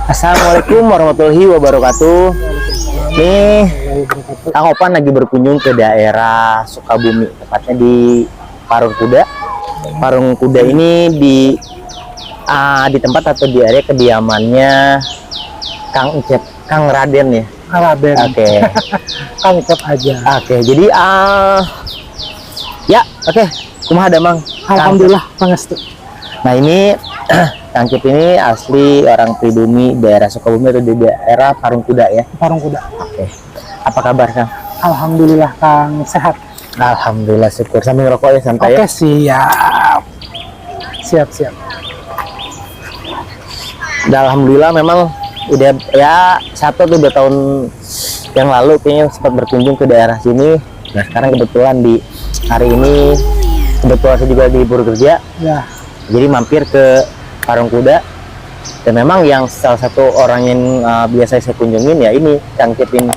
Assalamualaikum warahmatullahi wabarakatuh. Nih, Kang Opan lagi berkunjung ke daerah Sukabumi, tepatnya di Parung Kuda. Parung Kuda ini di tempat atau di area kediamannya Kang Icep, Kang Raden ya. Raden. Oke. Kang Icep aja. Oke, jadi ya, oke. Kumaha damang? Alhamdulillah, pangestu. Nah, ini Kang Icep ini asli orang pribumi daerah Sukabumi atau di daerah Parung Kuda ya. Parung Kuda. Oke. Apa kabar, Kang? Alhamdulillah, Kang, sehat. Alhamdulillah, syukur. Sambil ngerokok ya, santai. Oke, Ya. siap. Siap. Dan alhamdulillah memang udah ya 1 atau 2 tahun yang lalu kayaknya sempat berkunjung ke daerah sini. Nah, sekarang kebetulan di hari ini kebetulan saya juga libur kerja. Ya. Jadi mampir ke Parung Kuda. Dan memang yang salah satu orang yang biasa saya kunjungin ya ini Kang Icep ini.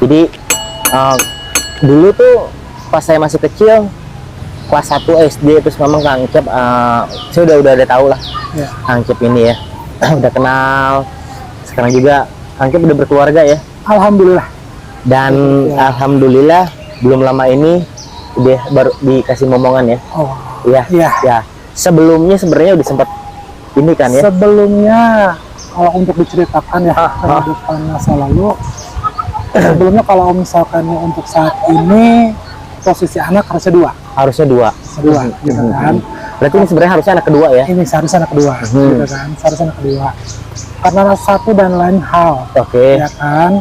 Jadi dulu tuh pas saya masih kecil kelas 1 SD terus memang Kang Icep saya udah ada tahu lah Ya. Kang Icep ini ya. Udah kenal. Sekarang juga Kang Icep udah berkeluarga ya. Alhamdulillah. Dan alhamdulillah belum lama ini udah baru dikasih momongan ya. Oh. Iya. Iya. Ya. Sebelumnya sebenarnya udah sempat ini kan ya. Sebelumnya kalau untuk diceritakan ya kehidupan masa lalu. Sebelumnya kalau misalkan untuk saat ini posisi anak harusnya 2. Harusnya 2. Gitu kan. Berarti ini sebenarnya harusnya anak kedua ya. Ini seharusnya anak kedua, gitu kan. Seharusnya anak kedua. Karena satu dan lain hal. Oke. Ya kan.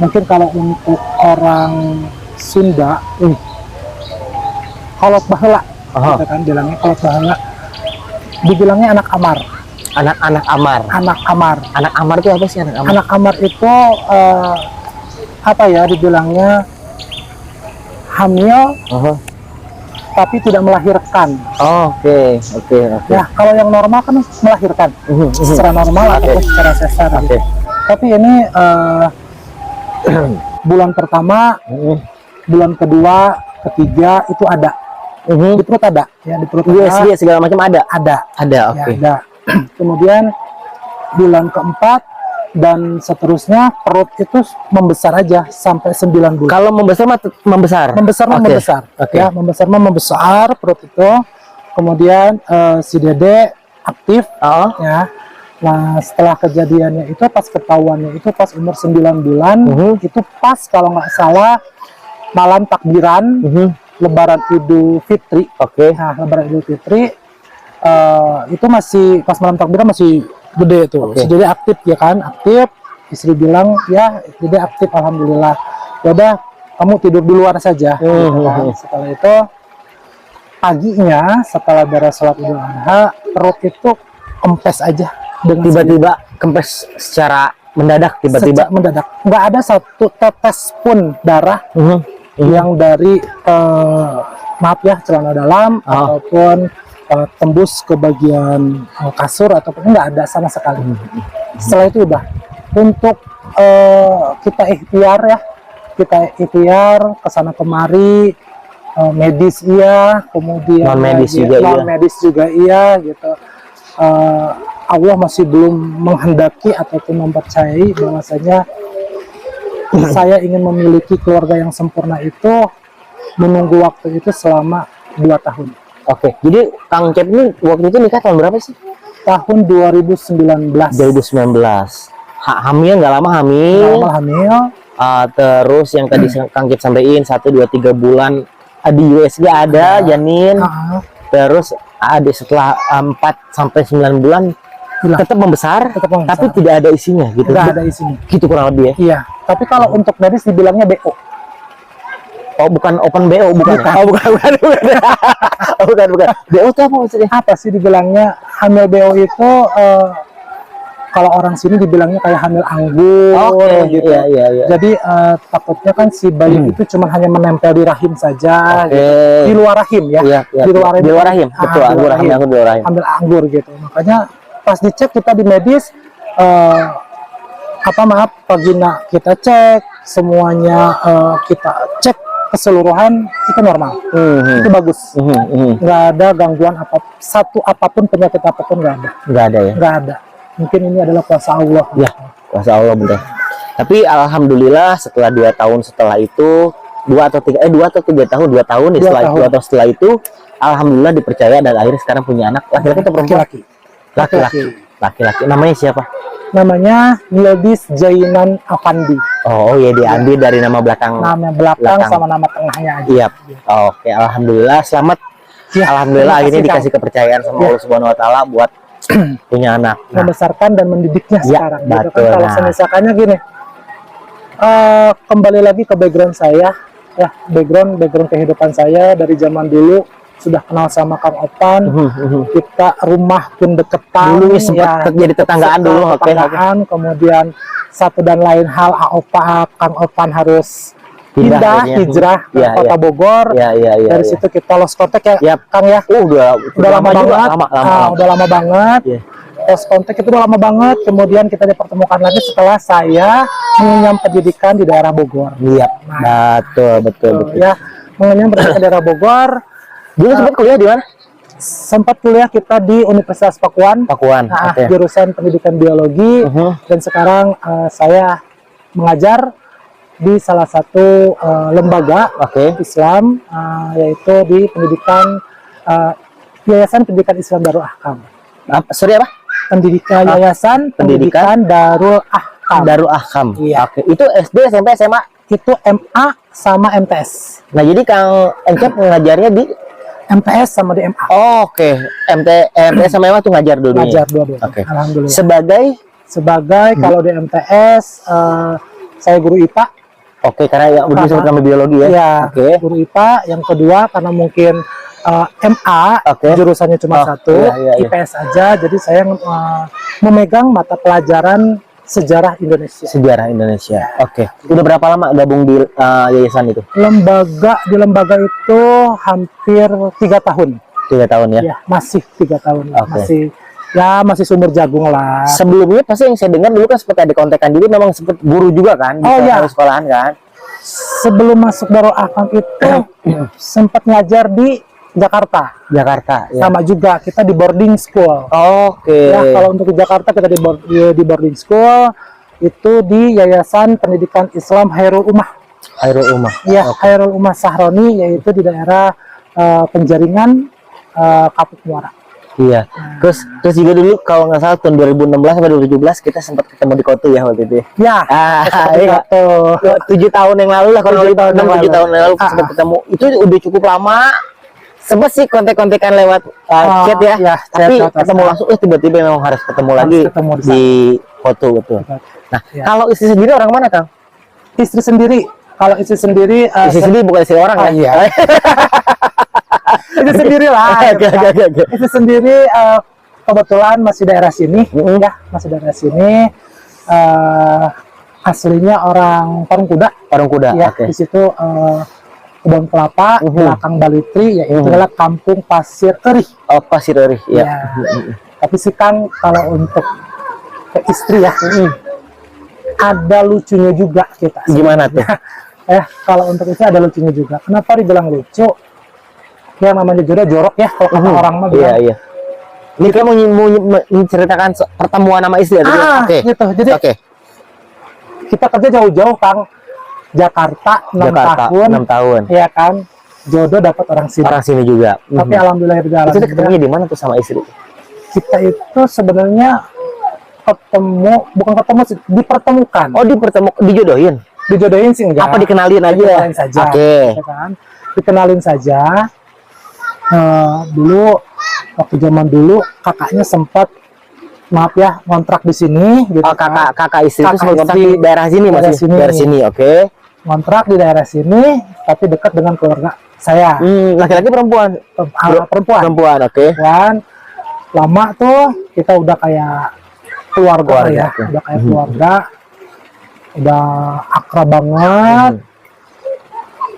Mungkin kalau untuk orang Sunda, kolot baheula, gitu kan bilangnya kolot baheula. Dibilangnya anak amar. Anak-anak amar. Anak amar. Anak amar itu apa sih anak amar? Anak amar itu apa ya dibilangnya hamil tapi tidak melahirkan. Oke. Ya, kalau yang normal kan melahirkan secara normal ataupun secara sesar. Gitu. Tapi ini bulan pertama, bulan kedua, ketiga itu ada. Di perut ada, ya di perut USG segala macam ada. Ya, Oke. ada. Kemudian bulan keempat dan seterusnya perut itu membesar aja sampai 9 bulan. Kalau membesar membesar. Membesar. Oke. Ya, membesar perut itu. Kemudian si Dede aktif ya. Nah, setelah kejadiannya itu pas ketahuannya itu pas umur 9 bulan, itu pas kalau nggak salah malam takbiran Lebaran Idul Fitri. Oke. Nah, Lebaran Idul Fitri itu masih pas malam takbiran masih gede tuh. Oke. Jadi aktif ya kan, aktif. Istri bilang ya, jadi aktif alhamdulillah. Ya udah, kamu tidur di luar saja. Gitu kan. Setelah itu paginya setelah beres sholat Idul Adha, perut itu kempes aja dengan Tiba-tiba kempes secara mendadak tiba-tiba. mendadak. Nggak ada satu tetes pun darah yang dari maaf ya celana dalam ataupun tembus ke bagian kasur ataupun nggak ada sama sekali. Setelah itu udah untuk kita ikhtiar kesana kemari, medis iya, kemudian non medis juga iya gitu. Allah masih belum menghendaki ataupun mempercayai bahwasanya saya ingin memiliki keluarga yang sempurna itu menunggu waktu itu selama 2 tahun. Oke. Jadi Kang Icep ini waktu itu nikah tahun berapa sih? Tahun 2019. 2019. Hamil nggak lama hamil. Terus yang tadi Kang Icep sampaikan 1, 2, 3 bulan di USG ada janin. Terus ada setelah 4 sampai 9 bulan tetap membesar, tapi tidak ada isinya gitu. Tidak ada isinya. Gitu kurang lebih ya. Iya. Tapi kalau untuk medis dibilangnya BO. Oh, bukan open BO, bukan. Bukan. Oh, bukan. bukan. BO itu apa maksudnya? Apa sih dibilangnya hamil BO itu kalau orang sini dibilangnya kayak hamil anggur gitu. Iya. Jadi takutnya kan si bayi itu cuma hanya menempel di rahim saja gitu. Di luar rahim ya. Iya. Di luar rahim. Betul, anggur rahim. Hamil anggur gitu. Makanya pas dicek kita di medis vagina kita cek semuanya, kita cek keseluruhan itu normal, itu bagus, nggak ada gangguan apapun, penyakit apapun nggak ada. Nggak ada ya? Nggak ada. Mungkin ini adalah kuasa Allah. Ya, kuasa Allah bener. Tapi alhamdulillah setelah 2 tahun setelah itu, 2 atau 3 tahun, 2 tahun ya, setelah 2 tahun setelah itu, alhamdulillah dipercaya dan akhirnya sekarang punya anak laki-laki atau perempuan? Laki-laki. Namanya siapa? Namanya Yildiz Jainan Afandi. Oh ya, diambil dari nama belakang. Nama belakang sama nama tengahnya aja. Iya. Oke, alhamdulillah selamat. Ya, alhamdulillah akhirnya Kang. dikasih kepercayaan sama Allah Subhanahu wa taala buat punya anak. Nah, Membesarkan dan mendidiknya ya, sekarang. Gitu betul. kan. Kalau Nah, misalkannya gini, kembali lagi ke background saya, ya background kehidupan saya dari zaman dulu sudah kenal sama Kang Opan, kita rumah pun deketan, dulu sempat jadi tetanggaan dulu, oke. Kemudian satu dan lain hal, Kang Opan harus pindah hijrah ke kota Bogor. Dari situ kita lost contact ya, Kang ya. Udah lama banget, udah lama banget. Lost contact itu udah lama banget. Kemudian kita dipertemukan lagi setelah saya mengenyam pendidikan di daerah Bogor. Iya, betul. Ya, mengenyam pendidikan di daerah Bogor. Dulu sempat kuliah di mana? Sempat kuliah kita di Universitas Pakuan. Jurusan pendidikan biologi. Dan sekarang saya mengajar di salah satu lembaga Islam, yaitu di pendidikan Yayasan Pendidikan Islam Darul Ahkam. Sorry apa? Yayasan Pendidikan Darul Ahkam. Darul Ahkam. Iya. Oke. Itu SD, SMP, SMA? Itu MA sama MTS. Nah, jadi Kang Encep ngajarnya di MTS sama di MA. Oke. MTS sama MA tuh ngajar dulu. Ngajar dua-duanya. Oke. Alhamdulillah. Sebagai kalau di MTS saya guru IPA. Oke, karena udah disebut nama biologi ya. Iya, guru IPA. Yang kedua karena mungkin MA jurusannya cuma satu, IPS aja. Jadi saya memegang mata pelajaran sejarah Indonesia. Oke. Udah berapa lama gabung di yayasan itu? Di lembaga itu hampir 3 tahun. 3 tahun ya? Ya, masih 3 tahun. Masih sumber jagung lah. Sebelumnya pasti yang saya dengar dulu kan seperti ada kontekan dulu, memang sempat guru juga kan di sekolahan kan? Sebelum masuk Darul Ahkam itu sempat ngajar di Jakarta. Ya. Sama juga kita di boarding school. Ya, kalau untuk di Jakarta kita di boarding school itu di Yayasan Pendidikan Islam Khairul Ummah. Ya, Khairul Ummah Sahroni, yaitu di daerah Penjaringan, Kapuk Muara. Iya. Terus juga dulu kalau nggak salah tahun 2016 sampai 2017 kita sempat ketemu di Kotu ya waktu itu. Ya. Iya. 7 tahun yang lalu lah, kalau 7 tahun yang lalu sempat ketemu. Itu udah cukup lama. Sempat sih kontek-kontekan lewat chat ya. Tapi ketemu langsung, tiba-tiba memang harus ketemu lagi di Kotu, betul. Nah, kalau istri sendiri orang mana, Kang? Istri sendiri bukan istri orang kan? Iya. Itu sendiri lah. Itu sendiri kebetulan masih daerah sini, ya, masih daerah sini. Aslinya orang Parung Kuda. Ya, di situ kebun kelapa, belakang Balitri, yaitu adalah Kampung Pasir Erih. Oh, Pasir Erih, ya. Tapi sih Kang, kalau untuk ke istri ya, ada lucunya juga kita. Gimana tuh? Kalau untuk itu ada lucunya juga. Kenapa dibilang lucu? Yang namanya jodoh jorok ya, kalau kata orang mah bilang. Iya. Ini kayak mau menceritakan pertemuan sama istri. Gitu. Jadi kita kerja jauh-jauh, Kang. Jakarta 6 tahun. Iya kan? Jodoh dapat orang sini juga. Tapi alhamdulillah itu ketemunya di mana tuh sama istri? Kita itu sebenarnya dipertemukan. Oh, dijodohin sih enggak. Apa dikenalin aja? Dikenalin saja. Ya kan? Dikenalin saja. Dulu waktu zaman dulu kakaknya sempat ngontrak di sini gitu. Kakak istri itu sempat di daerah sini, daerah sini. Ngontrak di daerah sini tapi dekat dengan keluarga saya. Laki-laki perempuan? Perempuan. Dan lama tuh kita udah kayak keluarga ya. Udah kayak keluarga. Udah akrab banget.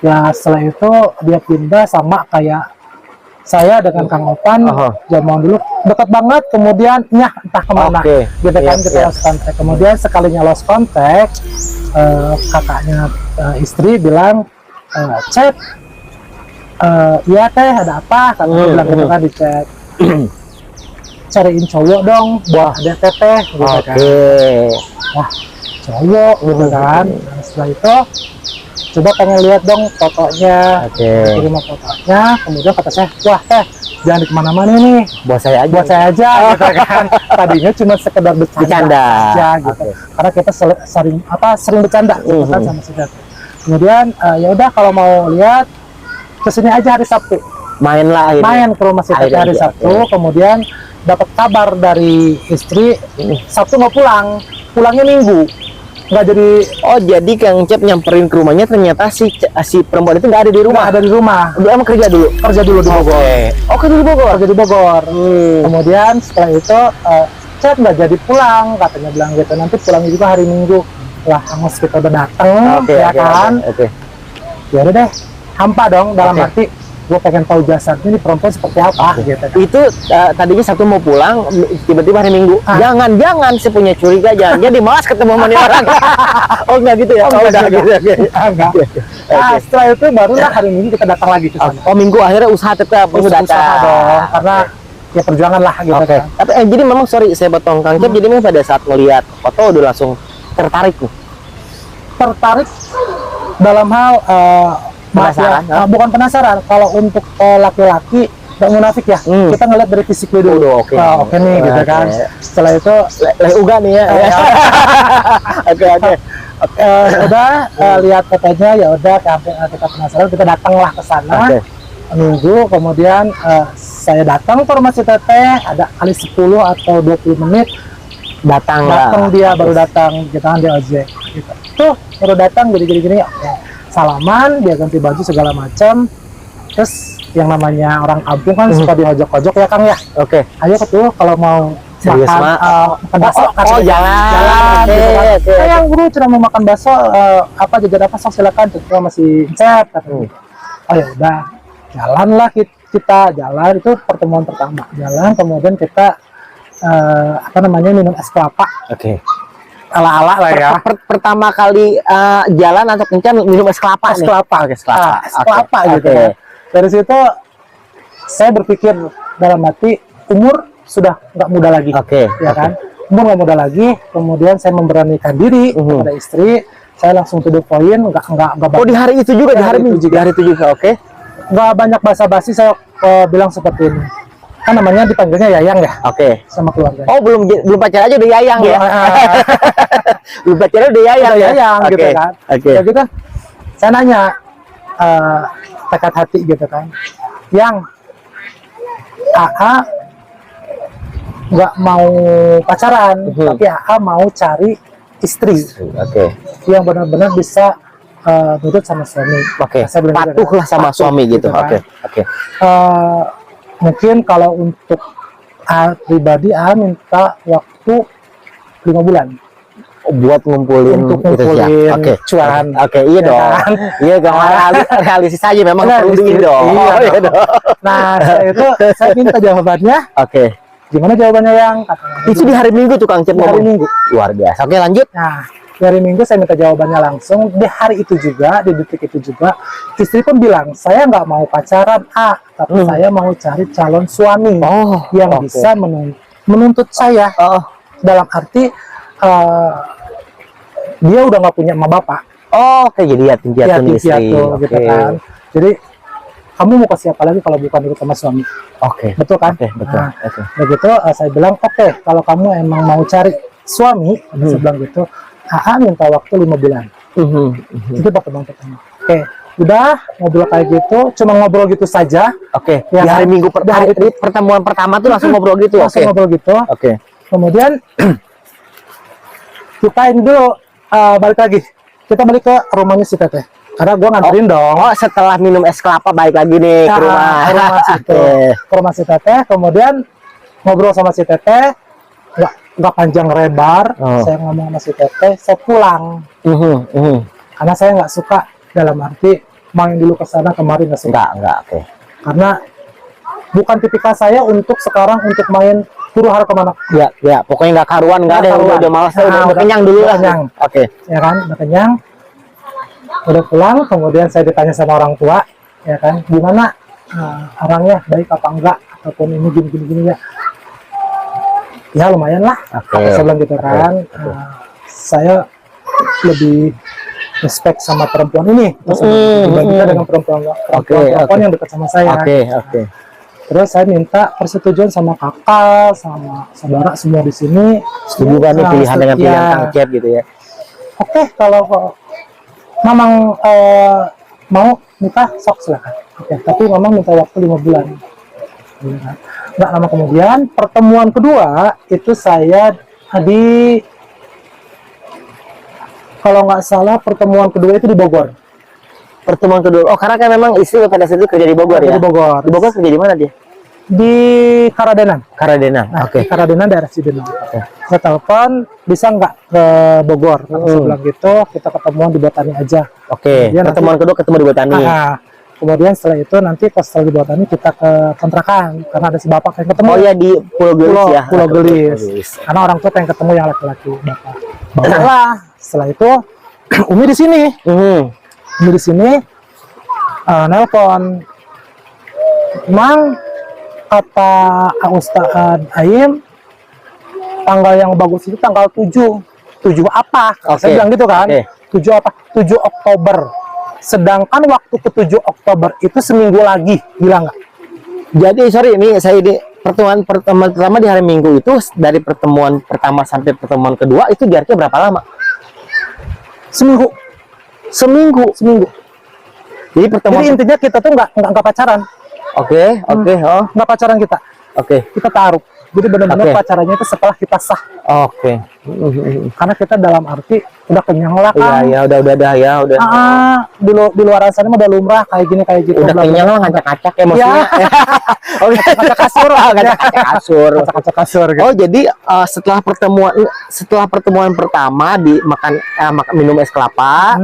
Ya setelah itu dia pindah sama kayak saya dengan Kang Opan zaman dulu dekat banget, kemudian entah kemana gitu kan, kita lost contact. Kemudian sekalinya lost contact, kakaknya istri bilang chat, iya teh ada apa, kata dia bilang gitu kan di chat. Cariin cowok dong buat ada teteh gitu kan. Wah, cowok gitu kan. Nah, setelah itu coba pengen lihat dong fotonya, kirim fotonya. Kemudian kata saya, wah teh jangan di kemana-mana nih, buat saya aja gitu kan. Tadinya cuma sekedar bercanda aja gitu, karena kita sering bercanda gitu kan sama si teteh. Kemudian ya udah kalau mau lihat kesini aja hari Sabtu, main ke rumah si teteh hari Sabtu. Kemudian dapat kabar dari istri Sabtu nggak pulang, pulangnya Minggu. Nggak jadi. Oh, jadi Kang Cep nyamperin ke rumahnya, ternyata si perempuan itu nggak ada di rumah. Nggak ada di rumah. Dia emang kerja dulu di Bogor. Kerja di Bogor. Kemudian setelah itu Cep nggak jadi pulang, katanya bilang gitu. Nanti pulangnya juga hari Minggu. Lah, Amos kita udah dateng, kan? Ya udah deh, hampa dong dalam arti gue pengen tahu jasadnya ini perempuan seperti apa gitu. Itu tadinya Sabtu mau pulang, tiba-tiba hari Minggu. Jangan saya punya curiga, jangan dia malas ketemu sama orang. Oh enggak gitu ya? Enggak gitu. Enggak. Nah, setelah itu barulah hari Minggu kita datang lagi ke sana. Oh, Minggu akhirnya usaha tetap usaha dong, karena ya perjuangan lah gitu kan. Tapi jadi memang saya potong Kang Cep, jadi memang pada saat melihat foto udah langsung tertarik nih. Tertarik dalam hal penasaran, bukan penasaran. Kalau untuk laki-laki nggak munafik ya, kita ngeliat dari fisiknya dulu. Oke nih gitu kan. Setelah itu uga nih ya. Oke. Udah lihat fotonya, ya udah kita penasaran, kita datanglah ke sana. Minggu kemudian saya datang ke rumah si teteh, ada kali 10 atau 20 menit datang dia baru datang, kita kan dia ojek gitu. Tuh baru datang gini salaman, dia ganti baju segala macam. Terus yang namanya orang kampung kan suka diojok-ojok ya Kang ya. Ayo tuh kalau mau makan bakso, jalan gitu kan. Yang guru cuma mau makan bakso, jajan apa sok silakan, tuh masih chat katanya. Oh ya udah, jalanlah kita jalan. Itu pertemuan pertama jalan, kemudian kita minum es kelapa. Ala-ala lah ya. Pertama kali jalan atau kencan minum es kelapa. Es kelapa gitu ya. Dari situ saya berpikir dalam hati, umur sudah nggak muda lagi, ya kan? Umur nggak muda lagi. Kemudian saya memberanikan diri kepada istri. Saya langsung to the point, nggak. Oh, di hari itu juga, di hari itu juga. Nggak banyak basa-basi, saya bilang seperti ini. Kan namanya dipanggilnya Yayang ya, sama keluarga. Oh, belum pacar aja udah Yayang ya? Belum pacar udah Yayang, gitu kan. Ya gitu, saya nanya tekad hati gitu kan, yang AA nggak mau pacaran, tapi AA mau cari istri yang benar-benar bisa nurut sama suami. Patuhlah sama suami gitu. Mungkin kalau untuk pribadi minta waktu 5 bulan buat ngumpulin cuan. Iya dong. Iya dong, realistis aja memang perlu duit dong. Nah, saya minta jawabannya. Gimana jawabannya yang itu di hari Minggu tuh Kang Cep ngomong. Hari Minggu. Luar biasa. Oke, lanjut. Nah, di hari Minggu saya minta jawabannya langsung. Di hari itu juga, di detik itu juga, istri pun bilang, saya nggak mau pacaran, tapi saya mau cari calon suami yang bisa menuntut saya. Dalam arti dia udah nggak punya emak bapak. Jadi yatim piatu gitu kan. Jadi kamu mau ke siapa lagi kalau bukan ikut sama suami? Betul kan? Betul. Begitu saya bilang, kalau kamu emang mau cari suami, saya bilang gitu, minta waktu 5 bulan. Itu pertemuan pertama. Udah ngobrol kayak gitu, cuma ngobrol gitu saja. Ya, di hari Minggu pertemuan pertama tuh langsung ngobrol gitu. Ngobrol gitu. Kemudian kita ini dulu balik lagi. Kita balik ke rumahnya si teteh. Karena gue nganterin dong. Setelah minum es kelapa balik lagi nih ke rumah situ. Ke rumah si teteh. Kemudian ngobrol sama si teteh. Nggak panjang lebar. Saya ngomong sama si teteh, saya pulang. Karena saya nggak suka, dalam arti main dulu ke sana kemari nggak suka. Karena bukan tipikal saya untuk sekarang untuk main huru hara kemana. Ya, pokoknya nggak karuan, nggak ada, udah malas, udah kenyang dulu lah. Ya kan, udah kenyang. Udah pulang, kemudian saya ditanya sama orang tua, ya kan, gimana orangnya, baik apa enggak, ataupun ini gini ya. Ya lumayan lah, saya bilang gitu kan. Saya lebih respect sama perempuan ini, dibandingkan dengan perempuan yang dekat sama saya. Terus saya minta persetujuan sama kakak, sama saudara semua di sini. Setuju kan nih pilihan dengan pilihan Kang Cep gitu ya? Oke, kalau memang mau nikah, sok silakan. Oke, tapi memang minta waktu 5 bulan. Nggak lama kemudian, pertemuan kedua itu saya kalau nggak salah pertemuan kedua itu di Bogor. Pertemuan kedua, oh karena kan memang istri pada saat itu kerja di Bogor ya? Di Bogor. Di Bogor kerja di mana dia? Di Karadenan. Nah, Karadenan daerah Cidenang. Saya telepon, bisa nggak ke Bogor? Saya bilang gitu, kita ketemuan di Botani aja. Pertemuan kedua ketemu di Botani. Kemudian setelah itu nanti pas setelah di Botani kita ke kontrakan karena ada si bapak yang ketemu. Oh ya di Pulau Gelis ya. Pulau Gelis. Karena orang tua pengen ketemu yang laki-laki bapak. Bawalah. Setelah itu Umi di sini. Umi di sini nelpon. Mang, kata Ustaz Aim, tanggal yang bagus itu tanggal 7 apa? Saya bilang gitu kan. 7 apa? 7 Oktober. Sedangkan waktu ke 7 Oktober itu seminggu lagi, bilang nggak? Jadi sorry, ini saya di pertemuan pertama di hari Minggu itu, dari pertemuan pertama sampai pertemuan kedua itu jaraknya berapa lama? Seminggu. Jadi pertemuan. Jadi intinya kita tuh nggak pacaran. Nggak pacaran kita. Kita taruh. Jadi benar-benar pacarannya itu setelah kita sah. Karena kita dalam arti udah kenyang lah kan. Iya, udah. Di luar sana udah lumrah kayak gitu. Udah kenyang lah, ngacak-ngacak emosinya. Ngacak-ngacak kasur. Gitu. Oh, jadi setelah pertemuan pertama di makan minum es kelapa,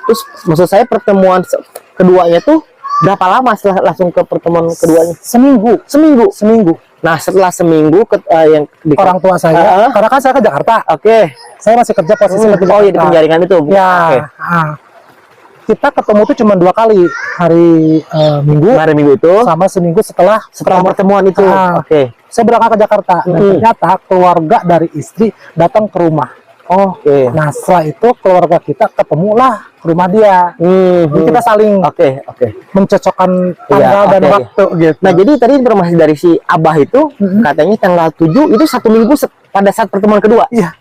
terus maksud saya pertemuan keduanya tuh berapa lama setelah langsung ke pertemuan keduanya? Seminggu. Nah, setelah seminggu yang di orang tua saya, karena kan saya ke Jakarta. Saya masih kerja posisi di Jakarta. Oh, ya di penjaringan itu. Ya. Kita ketemu tuh cuma 2 kali, hari Minggu itu sama seminggu setelah pertemuan itu. Saya berangkat ke Jakarta dan ternyata keluarga dari istri datang ke rumah. Nah, setelah itu keluarga kita ketemulah ke rumah dia. Jadi kita saling mencocokkan tanggal dan waktu gitu. Nah, jadi tadi informasi dari si Abah itu katanya tanggal 7 itu 1 minggu pada saat pertemuan kedua. Iya.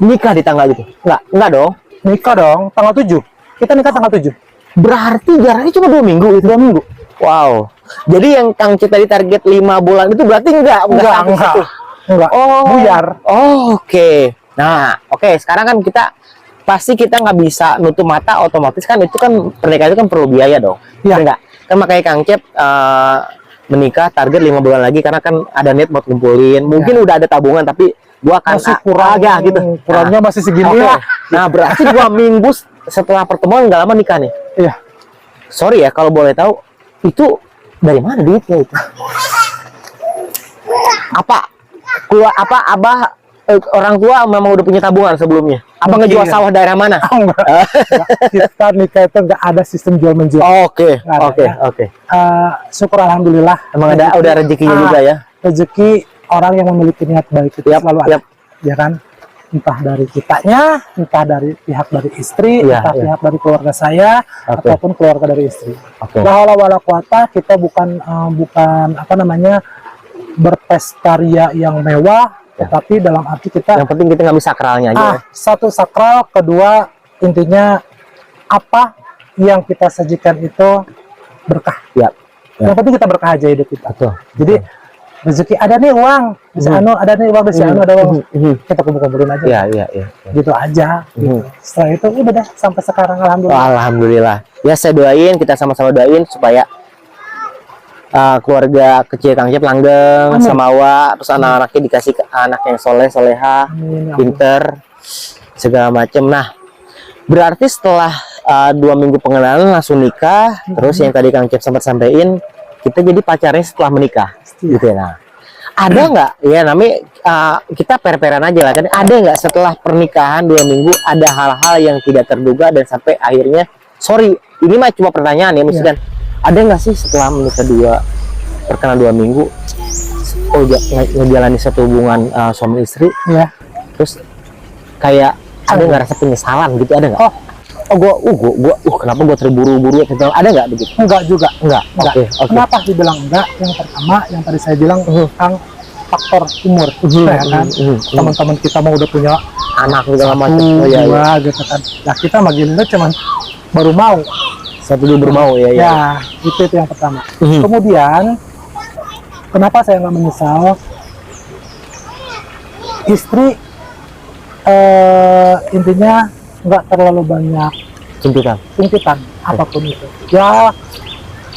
Nikah di tanggal itu? Enggak dong. Nikah dong, tanggal 7. Kita nikah tanggal 7. Berarti jaraknya cuma 2 minggu itu. 2 minggu. Wow. Jadi yang Kang Cip tadi target 5 bulan itu berarti enggak. Buyar. Nah, sekarang kan pasti kita nggak bisa nutup mata, otomatis kan itu kan pernikahan itu kan perlu biaya dong. Iya. Enggak? Kan makanya Kang Cep menikah target 5 bulan lagi karena kan ada niat buat kumpulin. Mungkin udah ada tabungan tapi gua akan masih kurang gitu. Kurangnya masih segini lah. Nah, berarti 2 minggu setelah pertemuan nggak lama nikah nih. Iya. Sorry ya kalau boleh tahu itu dari mana duitnya itu? Abah orang tua memang udah punya tabungan sebelumnya? Apa ngejual sawah daerah mana? Kita nikah itu nggak ada sistem jual menjual. Oke. Syukur alhamdulillah. Emang udah rezekinya juga ya? Rezeki orang yang memiliki niat baik itu selalu ada. Ya kan? Entah dari kitanya, entah dari pihak dari istri, entah pihak dari keluarga saya, ataupun keluarga dari istri. La wala quwata, kita bukan berpesta ria yang mewah. Tetapi dalam arti kita, yang penting kita ngambil sakralnya aja. Satu sakral, kedua intinya apa yang kita sajikan itu berkah. Yang penting kita berkah aja hidup kita. Jadi rezeki ada nih uang, bisa ada nih uang, bisa ada uang. Kita kumpulin aja. Gitu aja. Gitu. Setelah itu udah sampai sekarang alhamdulillah. Alhamdulillah. Ya saya doain, kita sama-sama doain supaya keluarga kecil Kang Cep langgeng, samawa, terus anak-anaknya dikasih anak yang soleha, pinter, segala macem. Nah, berarti setelah 2 minggu pengenalan langsung nikah, terus yang tadi Kang Cep sempat sampaikan, kita jadi pacarnya setelah menikah, gitu ya. Nah, ada nggak ya namanya kita per-peran aja lah kan? Ada nggak setelah pernikahan 2 minggu ada hal-hal yang tidak terduga dan sampai akhirnya sorry, ini mah cuma pertanyaan ya, maksudnya ada nggak sih setelah menikah terkena 2 minggu, ngejalani satu hubungan suami istri, terus kayak ada nggak rasa penyesalan gitu, ada nggak? Kenapa gue terburu-buru, ada nggak begitu? Enggak juga, enggak. Okay. Kenapa dibilang enggak? Yang pertama, yang tadi saya bilang tentang faktor umur, ya kan? Teman-teman kita mau udah punya anak segala macam, dua gitu kan. Nah kita Magilino cuman baru mau, baru mau ya. Itu yang pertama. Kemudian kenapa saya nggak menyesal? Istri intinya nggak terlalu banyak cimpitan apapun itu. Ya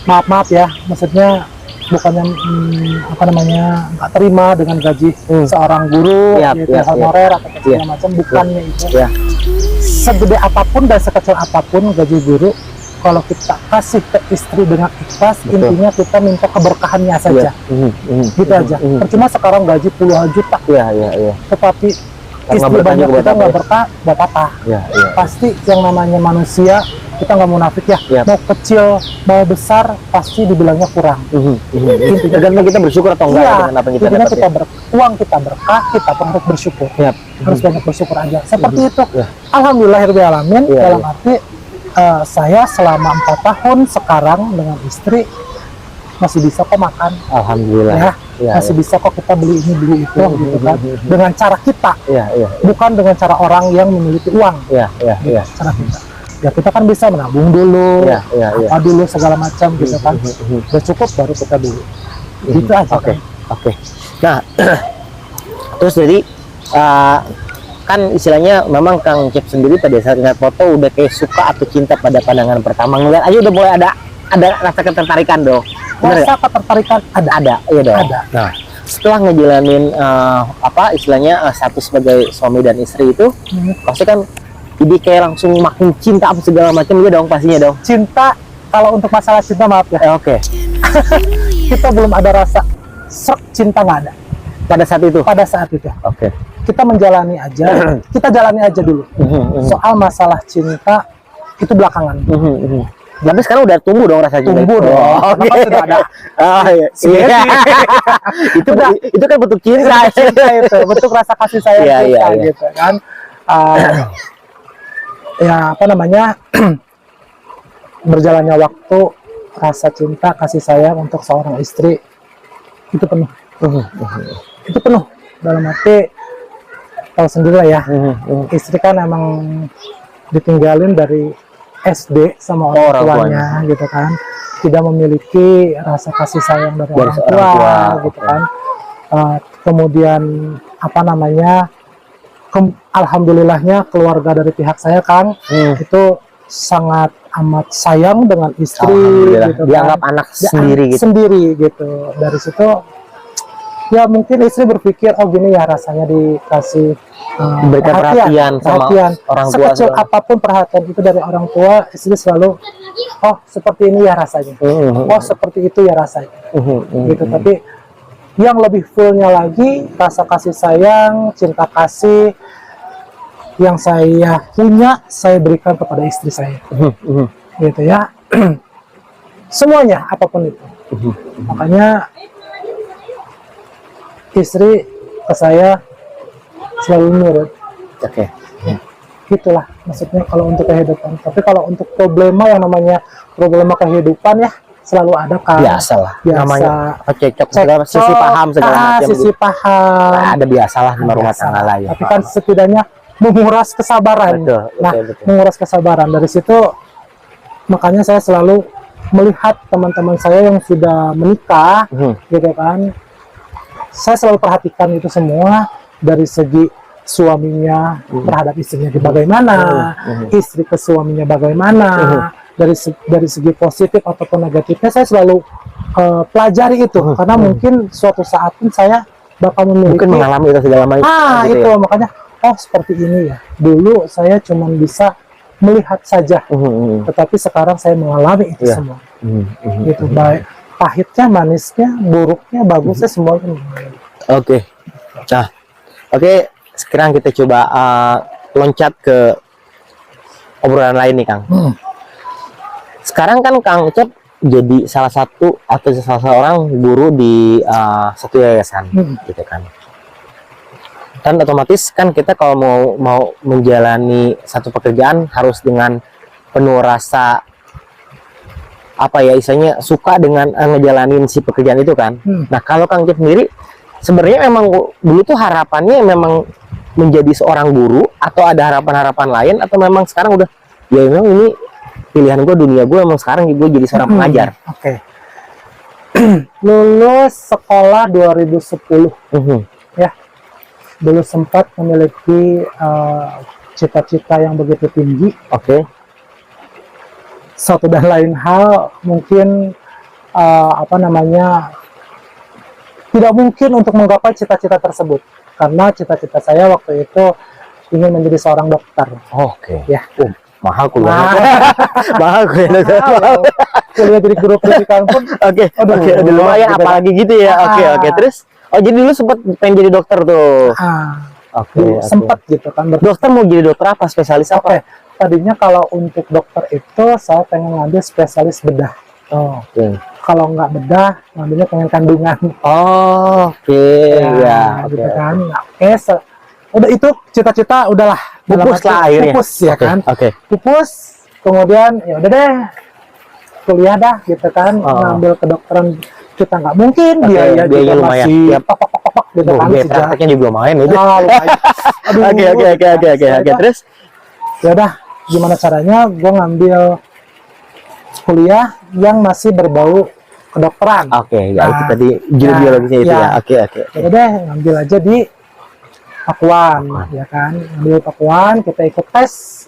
maaf ya, maksudnya bukannya nggak terima dengan gaji seorang guru honorer atau segala macam, bukannya itu. Segede apapun dan sekecil apapun gaji guru, kalau kita kasih ke istri dengan ikhlas, intinya kita minta keberkahannya saja. Gitu aja. Percuma sekarang gaji puluhan juta, tetapi istri banyak kita nggak berkah, nggak apa-apa. Pasti yang namanya manusia, kita nggak munafik ya. Mau kecil mau besar pasti dibilangnya kurang. Dan kita bersyukur atau enggak dengan apa yang kita dapat? Uang kita berkah, kita harus bersyukur. Harus banyak bersyukur aja. Seperti itu. Alhamdulillahirobbilalamin. Dalam arti saya selama 4 tahun sekarang dengan istri masih bisa kok makan. Alhamdulillah. Masih bisa kok kita beli ini beli itu gitu kan. Dengan cara kita. Bukan dengan cara orang yang memiliki uang. Cara kita. Ya kita kan bisa menabung dulu, apa dulu segala macam gitu kan. Udah cukup baru kita beli. Gitu aja. Oke. Nah, terus jadi kan istilahnya memang Kang Cep sendiri pada saat lihat foto udah kayak suka atau cinta pada pandangan pertama, ngeliat aja udah mulai ada rasa ketertarikan dong. Rasa ketertarikan ada. Iya dong. Ada. Nah, setelah ngejalanin istilahnya satu sebagai suami dan istri itu, pasti kan jadi kayak langsung makin cinta apa segala macam ya dong, pastinya dong. Cinta, kalau untuk masalah cinta maaf ya. Kita belum ada rasa cinta, nggak ada. Pada saat itu. Kita menjalani aja, kita jalani aja dulu. Soal masalah cinta itu belakangan. Tapi sekarang udah tumbuh dong rasa cinta. Tumbuh dong. Sudah ada. Itu kan bentuk cinta. Itu bentuk rasa kasih sayang kita gitu kan. Berjalannya waktu, rasa cinta kasih sayang untuk seorang istri itu penuh. Itu penuh dalam arti tahu sendiri lah ya. Istri kan emang ditinggalin dari SD sama orang tuanya gitu kan, tidak memiliki rasa kasih sayang dari orang tua gitu kan. Kemudian alhamdulillahnya keluarga dari pihak saya Kang itu sangat amat sayang dengan istri gitu, dianggap anak sendiri gitu. Dari situ ya mungkin istri berpikir, oh gini ya rasanya dikasih berikan perhatian sama orang tua. Sekecil apapun perhatian itu dari orang tua, istri selalu oh seperti ini ya rasanya, oh seperti itu ya rasanya gitu. Tapi yang lebih fullnya lagi, rasa kasih sayang, cinta kasih yang saya punya, saya berikan kepada istri saya gitu ya. Semuanya apapun itu. Makanya istri ke saya selalu nurut. Gitulah maksudnya kalau untuk kehidupan. Tapi kalau untuk problema yang namanya problema kehidupan ya selalu ada Kang. Biasa. Namanya cekcok segala sisi paham segala macam. Sisi paham. Ada biasalah di rumah tangga lah ya. Tapi kan setidaknya menguras kesabaran. Betul. Menguras kesabaran. Dari situ makanya saya selalu melihat teman-teman saya yang sudah menikah gitu kan. Saya selalu perhatikan itu semua dari segi suaminya terhadap istrinya bagaimana, istri ke suaminya bagaimana, dari segi positif ataupun negatifnya saya selalu pelajari itu karena mungkin suatu saat pun saya bakal memiliki mengalami itu segala macam. Itu ya. Makanya oh seperti ini ya. Dulu saya cuma bisa melihat saja, tetapi sekarang saya mengalami itu semua. Gitu baik. Pahitnya, manisnya, buruknya, bagusnya semuanya. Nah, sekarang kita coba loncat ke obrolan lain nih Kang. Sekarang kan Kang Ucep jadi salah satu atau salah seorang guru di satu yayasan, gitu kan. Dan otomatis kan kita kalau mau menjalani satu pekerjaan harus dengan penuh rasa apa ya, istilahnya suka dengan ngejalanin si pekerjaan itu kan. Nah kalau Kang Ucep sendiri sebenarnya memang dulu tuh harapannya memang menjadi seorang guru, atau ada harapan-harapan lain, atau memang sekarang udah ya memang ini pilihan gue, dunia gue emang sekarang gue jadi seorang pengajar. Oke. Lulus sekolah 2010 ya, dulu sempat memiliki cita-cita yang begitu tinggi. Oke. Satu dan lain hal mungkin apa namanya, tidak mungkin untuk menggapai cita-cita tersebut, karena cita-cita saya waktu itu ingin menjadi seorang dokter. Oke. Ya. Mahal kuliah. Mahal kuliah. Kuliah jadi guru pendidikan pun. Oke. Lumayan gitu apalagi gitu ya. Oke. Terus jadi dulu sempat pengen jadi dokter tuh. Oke. Sempat gitu kan. Dokter mau jadi dokter apa? Spesialis apa? Oke. Tadinya kalau untuk dokter itu saya pengen ngambil spesialis bedah. Oke. Kalau nggak bedah, ngambilnya pengen kandungan. Oke. Ya. Gitu kan. Oke. Udah itu cita-cita udahlah. Pupus lah akhirnya. Pupus ya kan. Oke. Pupus. Kemudian ya udah deh, kuliah dah gitu kan. Ngambil kedokteran kita nggak mungkin, biaya juga lumayan. masih pok gitu kan. Biaya prakteknya juga lumayan itu. Oke. Terus ya udah, gimana caranya gue ngambil kuliah yang masih berbau kedokteran. Oke, ya itu tadi juru biologisnya itu ya. Oke. Ya udah, ngambil aja di Pakuan, ya kan. Ngambil Pakuan, kita ikut tes.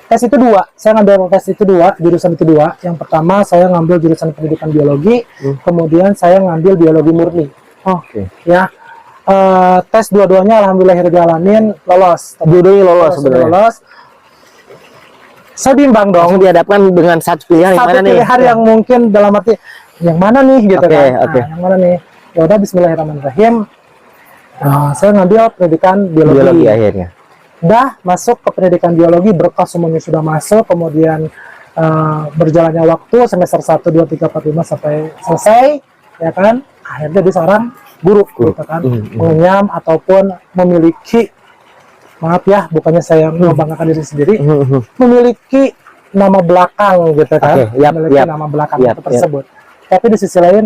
Tes itu dua. Saya ngambil tes itu dua, jurusan itu dua. Yang pertama saya ngambil jurusan pendidikan biologi, kemudian saya ngambil biologi murni. Oke. Ya. Tes dua-duanya alhamdulillahirrahmanirrahim lolos. Dua-duanya lolos sebenarnya. Lolos. Saya bimbang dong. Langsung dihadapkan dengan satu pilihan yang mana nih? Satu pilihan yang mungkin dalam arti yang mana nih gitu kan. Oke. Yang mana nih? Ya udah, bismillahirrahmanirrahim. Saya ngambil pendidikan biologi. Akhirnya. Udah masuk ke pendidikan biologi, berkas semuanya sudah masuk, kemudian berjalannya waktu semester 1 2 3 4 5 sampai selesai, ya kan? Akhirnya jadi seorang guru gitu kan. Mengenyam ataupun memiliki, maaf ya, bukannya saya membanggakan diri sendiri, memiliki nama belakang gitu kan. Memiliki nama belakang tersebut. Tapi di sisi lain,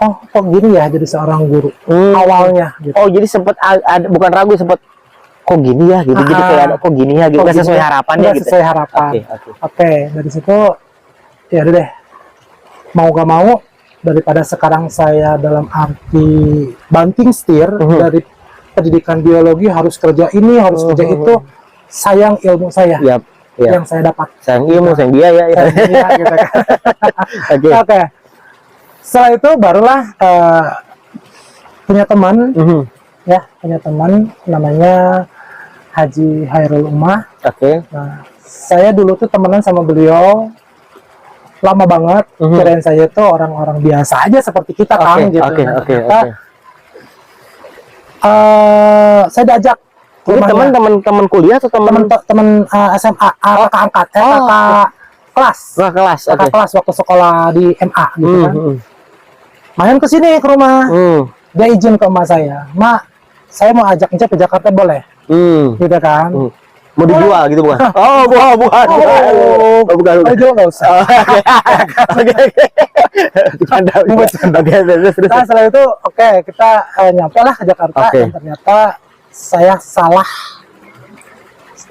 oh kok gini ya jadi seorang guru awalnya gitu. Oh jadi sempat ada, bukan ragu, sempat kok gini ya gitu. Jadi kayak ada kok gini ya gitu. Nggak sesuai harapannya gitu. Sesuai harapan. Oke, dari situ ya udah deh, mau gak mau, daripada sekarang saya dalam arti banting setir dari pendidikan biologi harus kerja ini, harus kerja itu, sayang ilmu saya yang saya dapat. Sayang ilmu, sayang biaya ya. Gitu kan. Oke. Setelah itu barulah punya teman, punya teman namanya Haji Hairul Umah. Nah, saya dulu tuh temenan sama beliau lama banget. Kirain saya tuh orang-orang biasa aja seperti kita kan gitu. Saya diajak. Jadi teman-teman kuliah atau teman SMA, kakak angkat, kakak kelas. Kakak kelas waktu sekolah di MA gitu kan. Main ke sini ke rumah. Dia izin ke emak saya, "Mak, saya mau ajak Encep ke Jakarta, boleh?" Gitu kan. Mau dijual gitu bukan? Bukan. Bukan. Jual nggak usah. Nah, setelah itu kita nyampe lah ke Jakarta. Dan ternyata saya salah,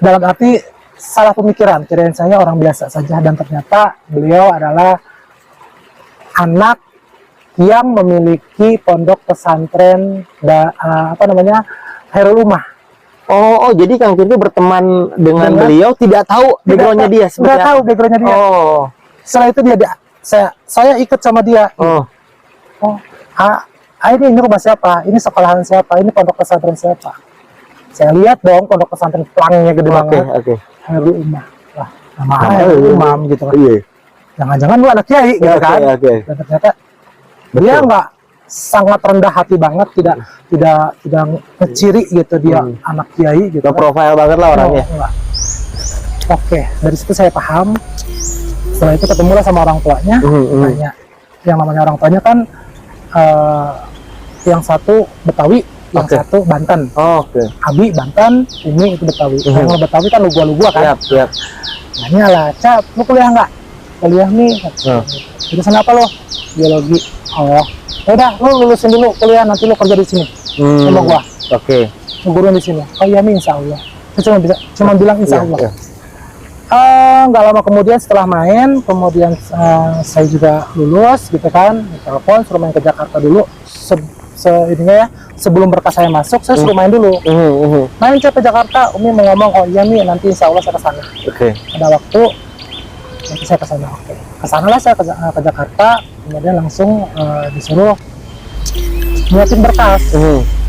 dalam arti salah pemikiran. Kirain saya orang biasa saja, dan ternyata beliau adalah anak yang memiliki pondok pesantren Hairul Umah. Oh, jadi Kang Ucep berteman dengan beliau, tidak tahu backgroundnya dia sebenarnya. Tidak tahu backgroundnya dia. Setelah itu saya ikut sama dia. Ini rumah siapa? Ini sekolahan siapa? Ini pondok pesantren siapa? Saya lihat dong pondok pesantren pelangnya gede banget. Hairul Umah. Lah, nama Hairul Umam gitu kan. Jangan-jangan lu anak kiai gitu kan. Dan ternyata dia nggak, sangat rendah hati banget, tidak ngeciri gitu dia anak kiai gitu. Profil banget lah orangnya. Oke, dari situ saya paham Setelah itu ketemulah sama orang tuanya, tanya. Yang namanya orang tuanya kan yang satu Betawi, yang satu Banten. Abi Banten, ini itu Betawi. Yang Betawi kan lu gua kan. Nanya lah, Cap, lu kuliah nggak? Kuliah nih. Jurusan apa lo? Biologi. Oh, udah, lu lulusin dulu kuliah, nanti lu kerja di sini. Sama gua. Guru di sini. Oh iya nih, insya Allah. Saya cuma bilang insya Allah. Nggak lama kemudian setelah main, kemudian saya juga lulus gitu kan, telepon suruh main ke Jakarta dulu. Ininya ya, sebelum berkas saya masuk, saya suruh main dulu. Main ke Jakarta, Umi mau ngomong, oh iya nih, nanti insya Allah saya kesana. Ada waktu, nanti saya kesana. Kesanalah saya ke Jakarta, kemudian langsung disuruh nyiapin berkas.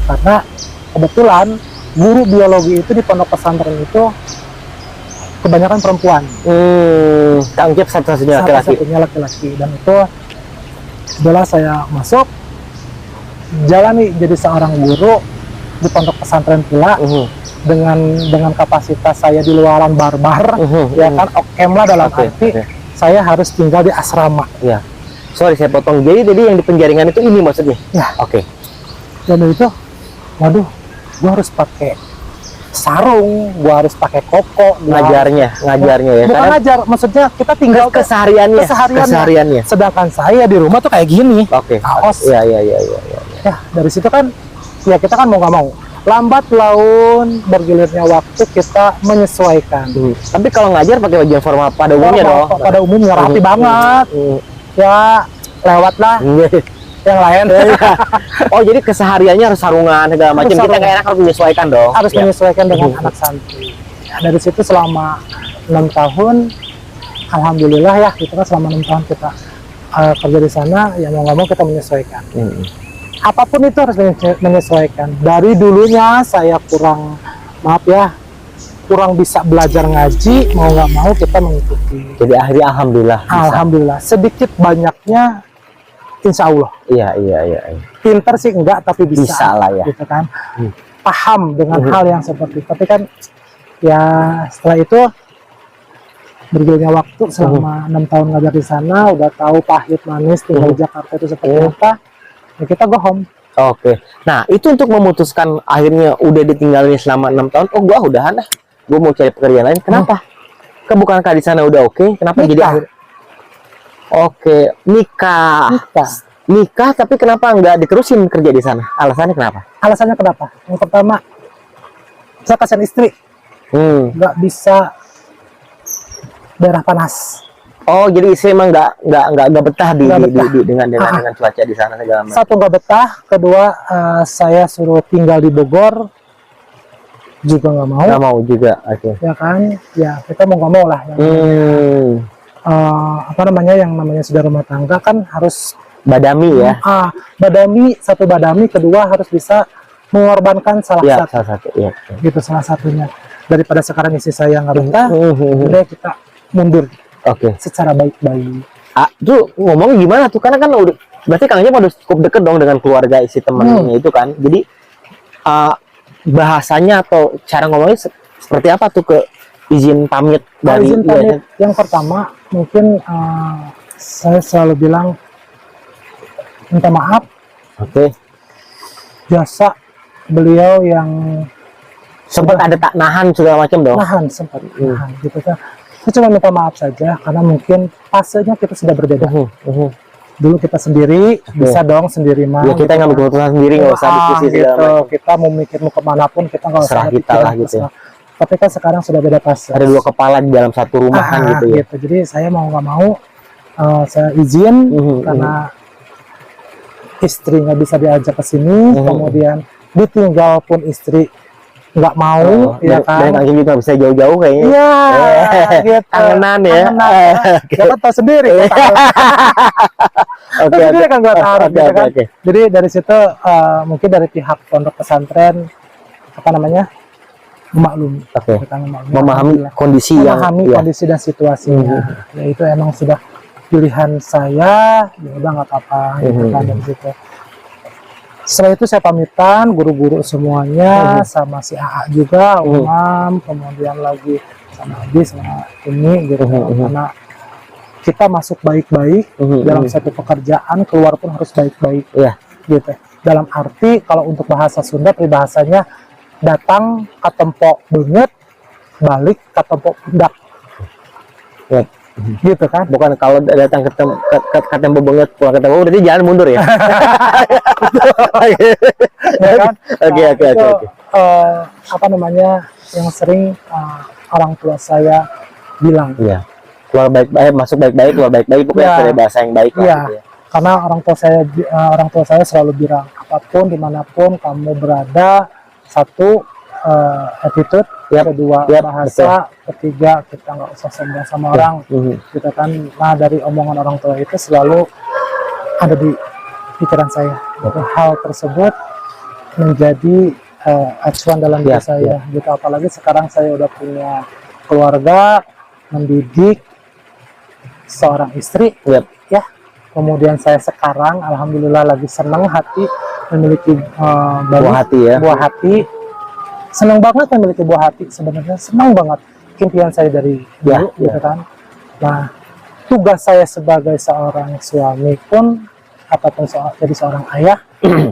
Karena kebetulan guru biologi itu di pondok pesantren itu kebanyakan perempuan. Tangkap satu-satunya laki-laki. Dan itu setelah saya masuk, jalani jadi seorang guru di pondok pesantren pula, dengan kapasitas saya di luaran barbar, ya kan, okemlah dalam arti saya harus tinggal di asrama. Sorry saya potong. Jadi yang di penjaringan itu ini maksudnya? Dan itu, waduh, gua harus pakai sarung, gua harus pakai koko, ngajarnya ya. Bukan ngajar, maksudnya kita tinggal kesehariannya. Sedangkan saya di rumah tuh kayak gini, kaos. Ya dari situ kan, ya kita kan mau nggak mau, lambat laun bergilirnya waktu kita menyesuaikan. Tapi kalau ngajar pakai baju formal pada umumnya dong. Pada umumnya rapi banget. Ya lewat lah. Yang lain. Oh jadi kesehariannya harus sarungan segala macam. Kita nggak enak, harus menyesuaikan dong. Harus menyesuaikan dengan anak santri. Ya, dari situ selama 6 tahun, alhamdulillah ya, kita kan selama 6 tahun kita kerja di sana, ya mau nggak mau kita menyesuaikan. Apapun itu harus menyesuaikan. Dari dulunya saya kurang bisa belajar ngaji, mau nggak mau kita mengikuti. Jadi akhirnya alhamdulillah. Sedikit banyaknya insya Allah. Iya. Pinter sih enggak, tapi bisa lah ya. Gitu kan. Paham dengan hal yang seperti itu. Tapi kan ya setelah itu bergilirnya waktu selama 6 tahun ngajar di sana, udah tahu pahit manis tinggal di Jakarta itu seperti apa. Ya kita go home. Nah itu untuk memutuskan akhirnya udah ditinggalin selama 6 tahun. Oh gua udahan dah, gua mau cari pekerjaan lain. Kenapa? Bukankah di sana udah oke? Kenapa nikah. Jadi akhir? Nikah, tapi kenapa nggak diterusin kerja di sana? Alasannya kenapa? Yang pertama, saya kasihan istri, nggak bisa daerah panas. Oh, jadi istri emang nggak betah dengan cuaca di sana segala macam. Satu, nggak betah. Kedua, saya suruh tinggal di Bogor, juga nggak mau. Nggak mau juga, Ya kan, ya kita mau nggak mau lah. Yang namanya sudah rumah tangga kan harus badami ya. Satu badami, kedua harus bisa mengorbankan salah satu. Iya. Gitu salah satunya. Daripada sekarang istri saya nggak betah, udah kita mundur. Secara baik-baik. Tuh ngomong gimana tuh? Karena kan udah, berarti Kang Jep udah cukup deket dong dengan keluarga isi temennya itu kan. Jadi bahasanya atau cara ngomongnya seperti apa tuh ke izin pamit dari yang pertama mungkin saya selalu bilang minta maaf. Jasa beliau yang sempat ada tak nahan segala macam dong. Nahan gitu kan. Saya cuma minta maaf saja karena mungkin fasenya kita sudah berbeda. Dulu kita sendiri, bisa dong sendiri mah. Ya kita ngambil keputusan sendiri, nggak usah diskusi gitu. Kita mau mikir mau kemanapun kita nggak usah kita lah gitu. Tapi kan sekarang sudah beda fase. Ada dua kepala di dalam satu rumahan gitu ya. Jadi saya mau nggak mau saya izin karena istri nggak bisa diajak ke sini, kemudian ditinggal pun istri nggak mau, ya kan? Dan Kang juga bisa jauh-jauh kayaknya. Iya, gitu. Kangenan ya. Kita tahu sendiri. Sendiri kan gua taruh, gitu kan? Jadi dari situ mungkin dari pihak pondok pesantren memaklumi, memahami kondisi kondisi dan situasinya. Ya itu emang sudah pilihan saya, ya udah nggak apa-apa. Gitu kan dari situ. Setelah itu saya pamitan guru-guru semuanya, sama si AA juga, Umam, kemudian lagi sama Adi, sama ini gitu. Karena kita masuk baik-baik dalam satu pekerjaan, keluar pun harus baik-baik. Iya. Gitu. Dalam arti kalau untuk bahasa Sunda peribahasanya datang ke tempo beungeut, balik ke tempo pundak. Iya. Gitu kan? Bukan kalau datang ke tempo banget, pulang ke tempo berarti jalan mundur ya. Ya kan? Oke. Itu, apa namanya yang sering orang tua saya bilang. Iya. Keluar baik-baik, masuk baik-baik, keluar baik-baik, pokoknya Ya. ada bahasa yang baik lah. Iya. Gitu ya. Karena orang tua saya selalu bilang apapun dimanapun kamu berada, satu attitude, kedua bahasa, ketiga kita nggak usah sombong sama orang, gitu kan. Nah dari omongan orang tua itu selalu ada di pikiran saya. Gitu. Hal tersebut menjadi acuan dalam diri saya. Gitu. Apalagi sekarang saya udah punya keluarga, mendidik seorang istri, ya. Kemudian saya sekarang alhamdulillah lagi senang hati memiliki buah hati. Senang banget memiliki buah hati, sebenarnya senang banget. Impian saya dari dulu, gitu kan. Nah, tugas saya sebagai seorang suami pun ataupun jadi seorang ayah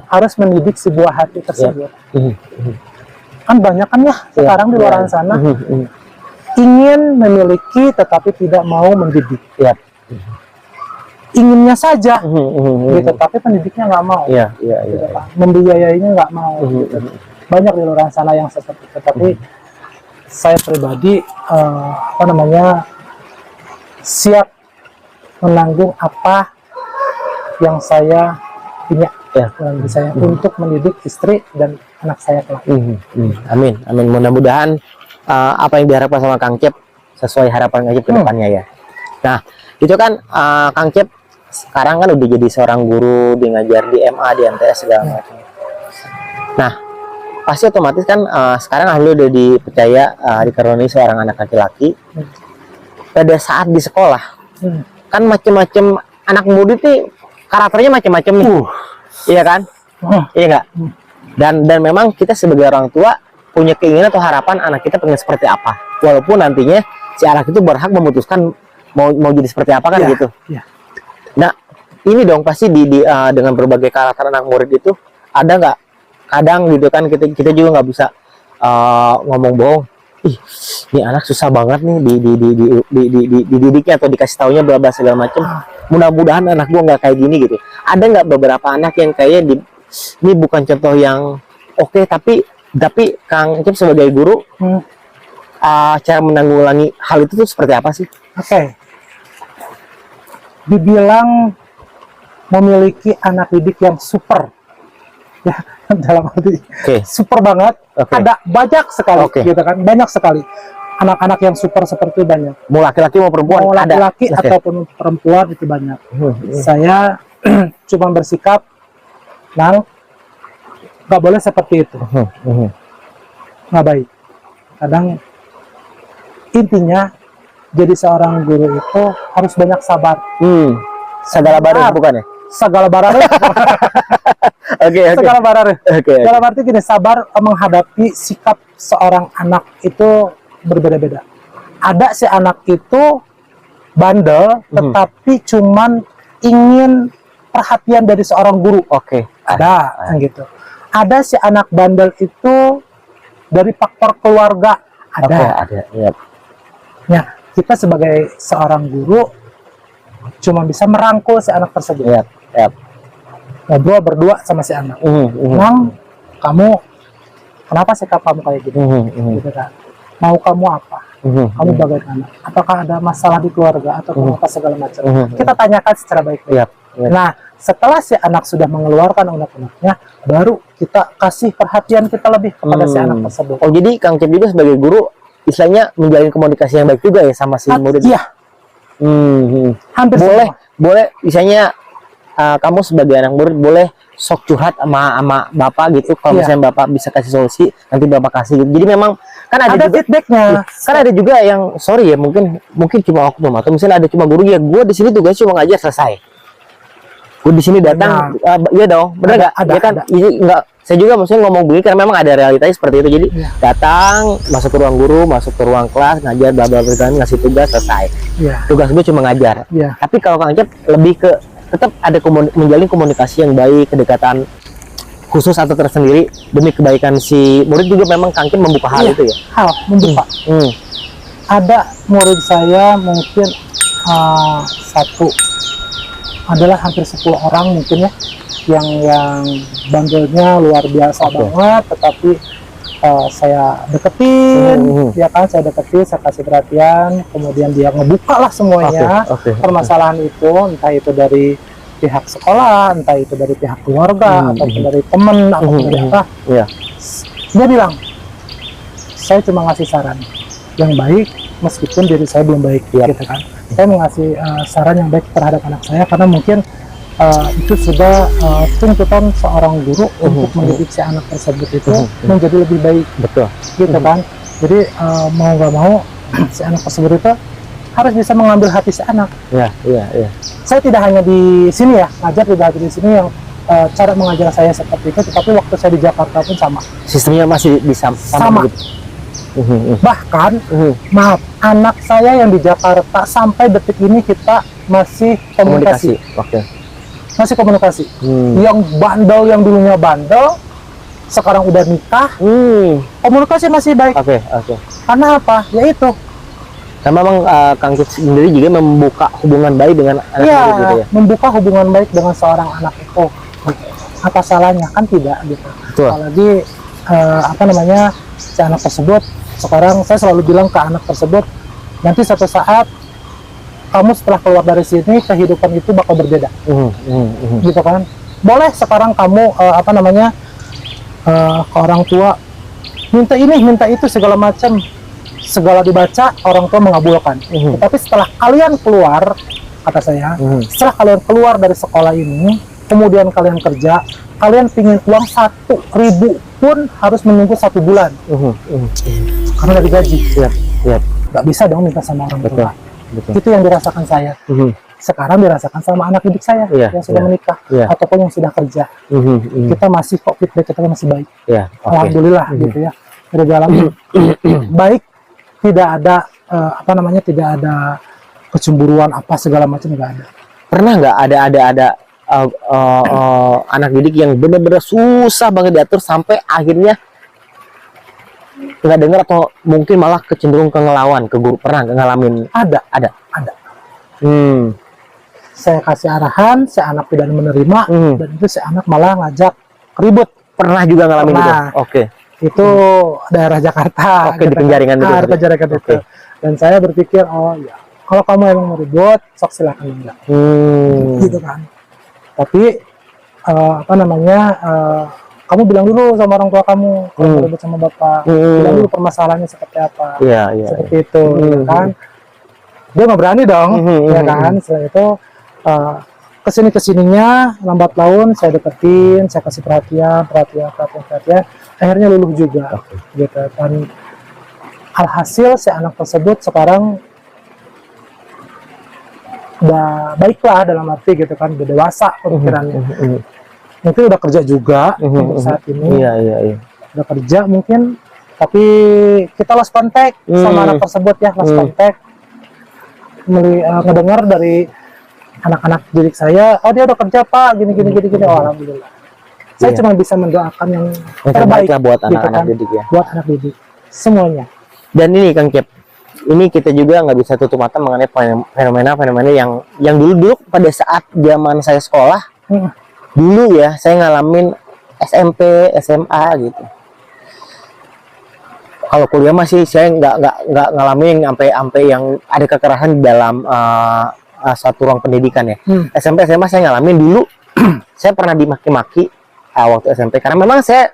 harus mendidik si buah hati tersebut. Kan banyak kan ya sekarang di luar sana ingin memiliki tetapi tidak mau mendidik. Inginnya saja, gitu, tapi pendidiknya nggak mau, gitu, kan. Membiayainya nggak mau. Gitu. Banyak di luar sana yang seperti itu. Tapi saya pribadi, siap menanggung apa yang saya punya dalam diri saya untuk mendidik istri dan anak saya kelak. Amin. Mudah-mudahan apa yang diharapkan sama Kang Cep sesuai harapan Kang Cep ke depannya ya. Nah, itu kan Kang Cep sekarang kan udah jadi seorang guru, di ngajar di MA, di MTS segala macam. Nah, pasti otomatis kan sekarang lu udah dipercaya dikaruniai seorang anak laki-laki. Pada saat di sekolah, kan macam-macam anak muda itu karakternya macam-macam nih. Iya kan? Iya nggak? Dan memang kita sebagai orang tua punya keinginan atau harapan anak kita pengen seperti apa. Walaupun nantinya si anak itu berhak memutuskan mau jadi seperti apa kan gitu. Nah, ini dong pasti dengan berbagai karakter anak murid itu ada nggak? Kadang gitu kan kita juga nggak bisa ngomong bohong. Ih, ini anak susah banget nih dididiknya atau dikasih taunya bla bla segala macam. Mudah-mudahan anak gua nggak kayak gini gitu. Ada nggak beberapa anak yang kayaknya ini bukan contoh yang oke, tapi Kang Cep sebagai guru cara menanggulangi hal itu tuh seperti apa sih? Dibilang memiliki anak didik yang super, ya dalam arti super banget. Ada banyak sekali, gitu kan, banyak sekali anak-anak yang super seperti banyak. Mau laki-laki mau perempuan, mau laki-laki ataupun perempuan itu banyak. Saya cuma bersikap, nang nggak boleh seperti itu, nggak baik. Kadang intinya jadi seorang guru itu harus banyak sabar. Segala barang bukan ya? Segala barang. Segala barang. Dalam arti gini, sabar menghadapi sikap seorang anak itu berbeda-beda. Ada si anak itu bandel, tetapi cuman ingin perhatian dari seorang guru. Ada yang gitu. Ada si anak bandel itu dari faktor keluarga. Ada. Ya, kita sebagai seorang guru cuma bisa merangkul si anak tersebut. Ngobrol berdua sama si anak. Nang, kamu kenapa sikap kamu kayak gitu? Gitu kan. Mau kamu apa? Kamu bagaimana? Apakah ada masalah di keluarga atau apa segala macam? Kita tanyakan secara baik-baik. Nah, setelah si anak sudah mengeluarkan unek-uneknya, baru kita kasih perhatian kita lebih kepada si anak tersebut. Oh, jadi Kang Cep juga sebagai guru istilahnya menjalin komunikasi yang baik juga ya sama si murid. Iya. Hampir boleh misalnya kamu sebagai anak murid boleh sok curhat sama bapak gitu. Kalau misalnya bapak bisa kasih solusi, nanti bapak kasih gitu. Jadi memang kan ada juga, feedbacknya. Kan ada juga yang sorry ya, mungkin cuma oknum atau misalnya ada cuma guru ya, gue di sini tugas cuma ngajar selesai. Gue di sini datang, iya dong, bener nggak? Ya kan, ini nggak Saya juga maksudnya ngomong begini karena memang ada realitanya seperti itu. Jadi Iya. datang, masuk ke ruang guru, masuk ke ruang kelas, ngajar, bla bla bla, ngasih tugas, selesai. Iya. Tugas gue cuma ngajar. Iya. Tapi kalau Kang Cep lebih ke tetap ada menjalin komunikasi yang baik, kedekatan khusus atau tersendiri demi kebaikan si murid juga. Memang Kang Cep membuka hal Iya. itu ya. Hal membuka. Ada murid saya mungkin satu adalah hampir 10 orang mungkin ya, yang bandelnya luar biasa banget, tetapi saya deketin, ya kan, saya deketin, saya kasih perhatian, kemudian dia ngebuka lah semuanya permasalahan itu, entah itu dari pihak sekolah, entah itu dari pihak keluarga, ataupun dari temen, ataupun dari apa. Dia bilang, saya cuma ngasih saran yang baik meskipun diri saya belum baik, gitu kan. Saya mengasih saran yang baik terhadap anak saya karena mungkin itu sudah tuntutan seorang guru untuk mendidik si anak tersebut itu menjadi lebih baik, betul, gitu kan. Jadi mau nggak mau si anak tersebut itu harus bisa mengambil hati si anak. Saya tidak hanya di sini ya, ngajar tidak hanya di sini yang cara mengajar saya seperti itu, tetapi waktu saya di Jakarta pun sama. Sistemnya masih sama. Bahkan maaf, anak saya yang di Jakarta sampai detik ini kita masih komunikasi. Masih komunikasi. Yang bandel, yang dulunya bandel, sekarang udah nikah, komunikasi masih baik. Karena apa? Ya itu. Karena memang Kang Cep sendiri juga membuka hubungan baik dengan anak murid gitu ya. Membuka hubungan baik dengan seorang anak itu. Apa salahnya? Kan tidak gitu. Apalagi apa namanya, si anak tersebut, sekarang saya selalu bilang ke anak tersebut, nanti suatu saat kamu setelah keluar dari sini kehidupan itu bakal berbeda, gitu kan. Boleh sekarang kamu apa namanya, ke orang tua minta ini minta itu segala macam, segala dibaca orang tua mengabulkan. Tapi setelah kalian keluar, kata saya, setelah kalian keluar dari sekolah ini, kemudian kalian kerja, kalian pingin uang 1.000 pun harus menunggu 1 bulan, karena dari gaji. Nggak bisa dong minta sama orang tua. Itu yang dirasakan saya. Sekarang dirasakan sama anak didik saya yang sudah menikah ataupun yang sudah kerja. Kita masih kok, feedback kita masih baik. Alhamdulillah gitu ya. Dari dalam baik, tidak ada apa namanya, tidak ada kecemburuan apa segala macam, nggak ada. Pernah nggak ada anak didik yang benar-benar susah banget diatur sampai akhirnya nggak dengar atau mungkin malah kecenderung ke ngelawan ke guru? Pernah nggak ngalamin? Ada. Saya kasih arahan, si anak tidak menerima, dan itu si anak malah ngajak ribut. Pernah juga ngalamin gitu? Itu daerah Jakarta. Di penjaringan itu. Itu. Dan saya berpikir, oh ya, kalau kamu emang mau ribut, sok silakan enggak. Gitu kan. Tapi apa namanya, kamu bilang dulu sama orang tua kamu, kalau mau ribut sama bapak, bilang dulu permasalahannya seperti apa. Seperti itu, gitu kan. Dia nggak berani dong, ya kan. Setelah itu kesininya lambat laun saya deketin, saya kasih perhatian, akhirnya luluh juga, gitu. Dan alhasil si anak tersebut sekarang udah baiklah, dalam arti gitu kan, udah dewasa pemikirannya. Mungkin udah kerja juga untuk saat ini. Udah kerja mungkin, tapi kita lost contact sama anak tersebut ya, lost contact. Ngedengar dari anak-anak didik saya, oh dia udah kerja pak, gini. Oh, alhamdulillah. Saya cuma bisa mendoakan yang terbaik buat gitu anak-anak kan, didik ya. buat anak didik semuanya. Dan ini Kang Cep, ini kita juga nggak bisa tutup mata mengenai fenomena-fenomena yang dulu pada saat zaman saya sekolah, dulu ya saya ngalamin SMP, SMA gitu. Kalau kuliah masih saya nggak ngalamin sampai yang ada kekerasan di dalam satu ruang pendidikan ya. SMP, SMA saya ngalamin dulu. Saya pernah dimaki-maki waktu SMP karena memang saya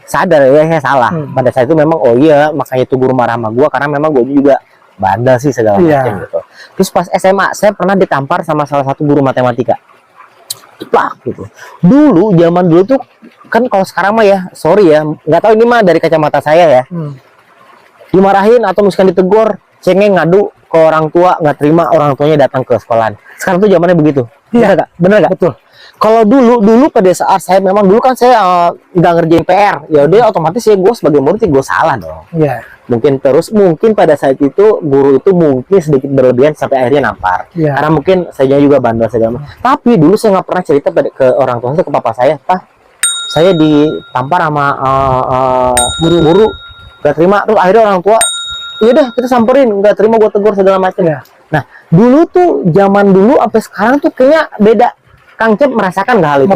sadar ya saya salah. Pada saat itu memang oh iya makanya itu guru marah sama gua karena memang gua juga bandel sih segala macam gitu. Terus pas SMA saya pernah ditampar sama salah satu guru matematika. Plak gitu. Zaman dulu tuh kan, kalau sekarang mah ya sorry ya, nggak tahu ini mah dari kacamata saya ya. Dimarahin atau misalkan ditegur, cengeng ngadu ke orang tua, nggak terima, orang tuanya datang ke sekolahan. Sekarang tuh zamannya begitu. Bener nggak? Betul. Kalau dulu pada saat saya memang dulu kan saya nggak ngerjain PR, ya udah otomatis ya gue sebagai murid gue salah dong. Iya. Mungkin pada saat itu guru itu mungkin sedikit berlebihan sampai akhirnya nampar. Iya. Karena mungkin saya juga bandel segala. Tapi dulu saya nggak pernah cerita ke orang tua saya, ke papa saya, Pak, saya ditampar sama guru gak terima. Terus akhirnya orang tua, ya udah kita samperin, nggak terima gue tegur segala macam. Iya. Nah dulu tuh zaman dulu sampai sekarang tuh kayaknya beda. Kang Cep merasakan nggak hal itu?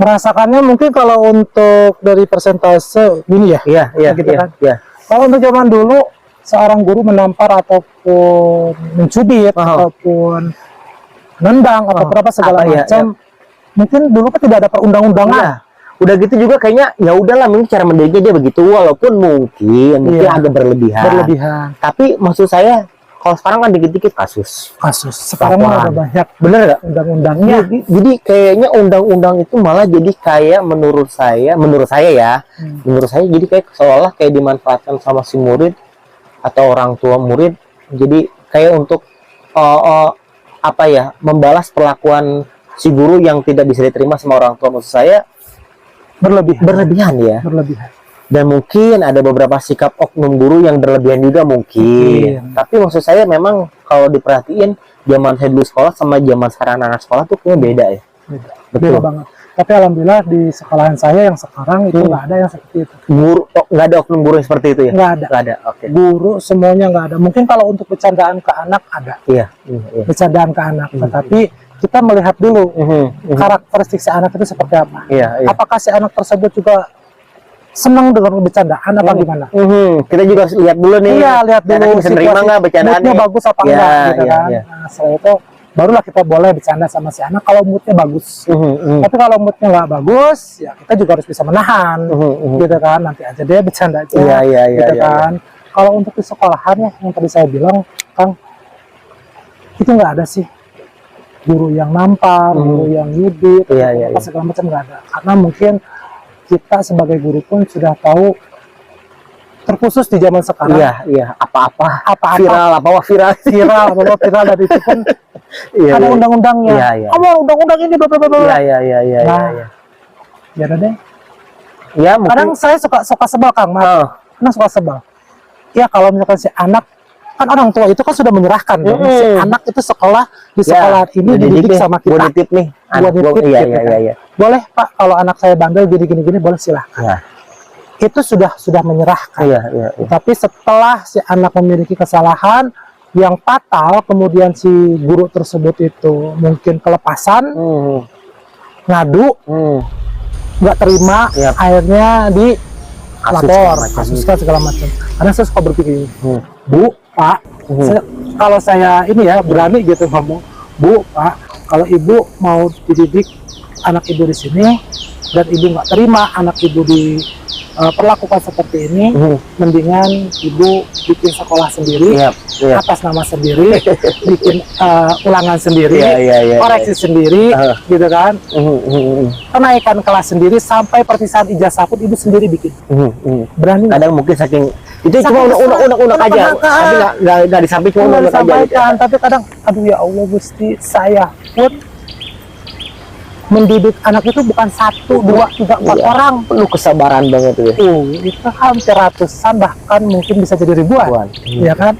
Merasakannya mungkin kalau untuk dari persentase ini ya. Iya, gitu kan. iya. Kalau untuk zaman dulu seorang guru menampar ataupun mencubit ataupun nendang atau berapa segala macam, mungkin dulu kan tidak ada perundang-undangan. Iya. Udah gitu juga kayaknya ya udahlah, mungkin cara mendidiknya dia begitu, walaupun mungkin agak berlebihan. Tapi maksud saya kalau sekarang kan dikit-dikit kasus. Sekarang ada banyak, bener nggak? Undang-undangnya. Jadi kayaknya undang-undang itu malah jadi kayak menurut saya jadi kayak seolah kayak dimanfaatkan sama si murid atau orang tua murid. Jadi kayak untuk membalas perlakuan si guru yang tidak bisa diterima sama orang tua. Maksud saya berlebihan ya. Dan mungkin ada beberapa sikap oknum guru yang berlebihan juga mungkin. Tapi maksud saya memang kalau diperhatiin zaman saya dulu sekolah sama zaman sekarang anak sekolah tuh kayaknya beda ya. Beda banget. Tapi alhamdulillah di sekolahan saya yang sekarang itu nggak ada yang seperti itu. Guru nggak ada oknum guru yang seperti itu ya? Nggak ada. Oke. Guru semuanya nggak ada. Mungkin kalau untuk bercandaan ke anak ada. Iya. Bercandaan ke anak. Tetapi kita melihat dulu karakteristik si anak itu seperti apa. Iya. Apakah si anak tersebut juga senang dengan bercandaan apa gimana? Kita juga harus lihat dulu nih. Iya, lihat dulu bisa nerima nggak bercandaannya, bagus apa enggak gitu kan. Nah, setelah itu barulah kita boleh bercanda sama si anak kalau moodnya bagus. Tapi kalau moodnya nggak bagus, ya kita juga harus bisa menahan, gitu kan. Nanti aja deh bercanda aja, gitu kan. Kalau untuk di sekolahan ya, yang tadi saya bilang, Kang, itu nggak ada sih guru yang nampar, guru yang nyubit, segala macam nggak ada. Karena mungkin kita sebagai guru pun sudah tahu, terkhusus di zaman sekarang. Iya. Apa-apa viral dan itu pun ada undang-undangnya. Undang-undang ini Iya. Ya udah deh. Ya, mungkin. Kadang saya suka sebel, Kang. Kadang suka sebel. Ya kalau misalkan si anak, kan orang tua itu kan sudah menyerahkan dong. Si anak itu sekolah di sekolah ini dididik sama kita. Nitip nih. Iya. Boleh Pak, kalau anak saya bandel gini boleh, silahkan. Itu sudah menyerahkan. Tapi setelah si anak memiliki kesalahan yang fatal, kemudian si guru tersebut itu mungkin kelepasan, ngadu, nggak terima, akhirnya di lapor, kasuskan segala macam. Karena saya suka berpikir, Bu, Pak, kalau saya ini ya berani gitu ngomong, Bu, Pak, kalau ibu mau dididik anak ibu di sini dan ibu nggak terima anak ibu diperlakukan seperti ini, mendingan ibu bikin sekolah sendiri, atas nama sendiri, bikin ulangan sendiri, koreksi sendiri, gitu kan, kenaikan kelas sendiri sampai perpisahan ijazah pun ibu sendiri bikin. Berani? Kadang mungkin saking itu cuma unek aja, tapi nggak disampaikan, cuma unek aja. Tapi kadang, aduh ya Allah Gusti, saya pun mendidik anak itu bukan 1, 2, 3, 4 orang. Penuh kesabaran banget ya. Itu hampir ratusan, bahkan mungkin bisa jadi ribuan. Ya kan?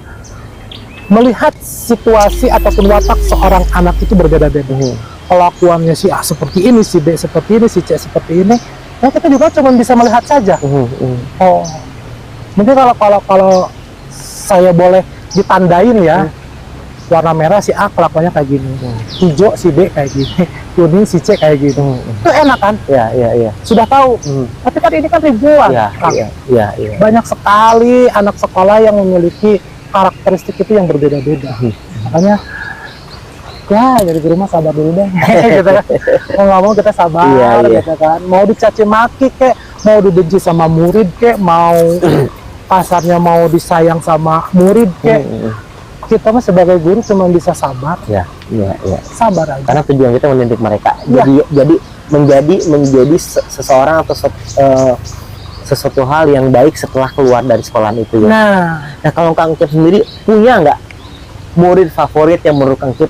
Melihat situasi ataupun watak seorang anak itu berbeda-beda. Kelakuannya si A seperti ini, si B seperti ini, si C seperti ini. Ya kita juga cuma bisa melihat saja. Mungkin kalau saya boleh ditandain ya, warna merah si A kelakuannya kayak gini, hijau si B kayak gini, kuning si C kayak gini. Itu enak kan? Iya. Sudah tahu. Tapi kan ini kan ribuan. Iya. Banyak sekali anak sekolah yang memiliki karakteristik itu yang berbeda-beda. Makanya ya jadi di rumah sabar dulu deh. Gitu kan. Mau nggak mau kita sabar, gitu kan. Mau dicaci maki kek, mau dibenci sama murid kek, mau pasarnya mau disayang sama murid kek. Kita mah sebagai guru cuma bisa sabar. Iya. Sabar aja. Karena tujuan kita mendidik mereka. Jadi menjadi seseorang atau sesuatu hal yang baik setelah keluar dari sekolah itu ya. Nah kalau Kang Cep sendiri punya nggak murid favorit yang menurut Kang Cep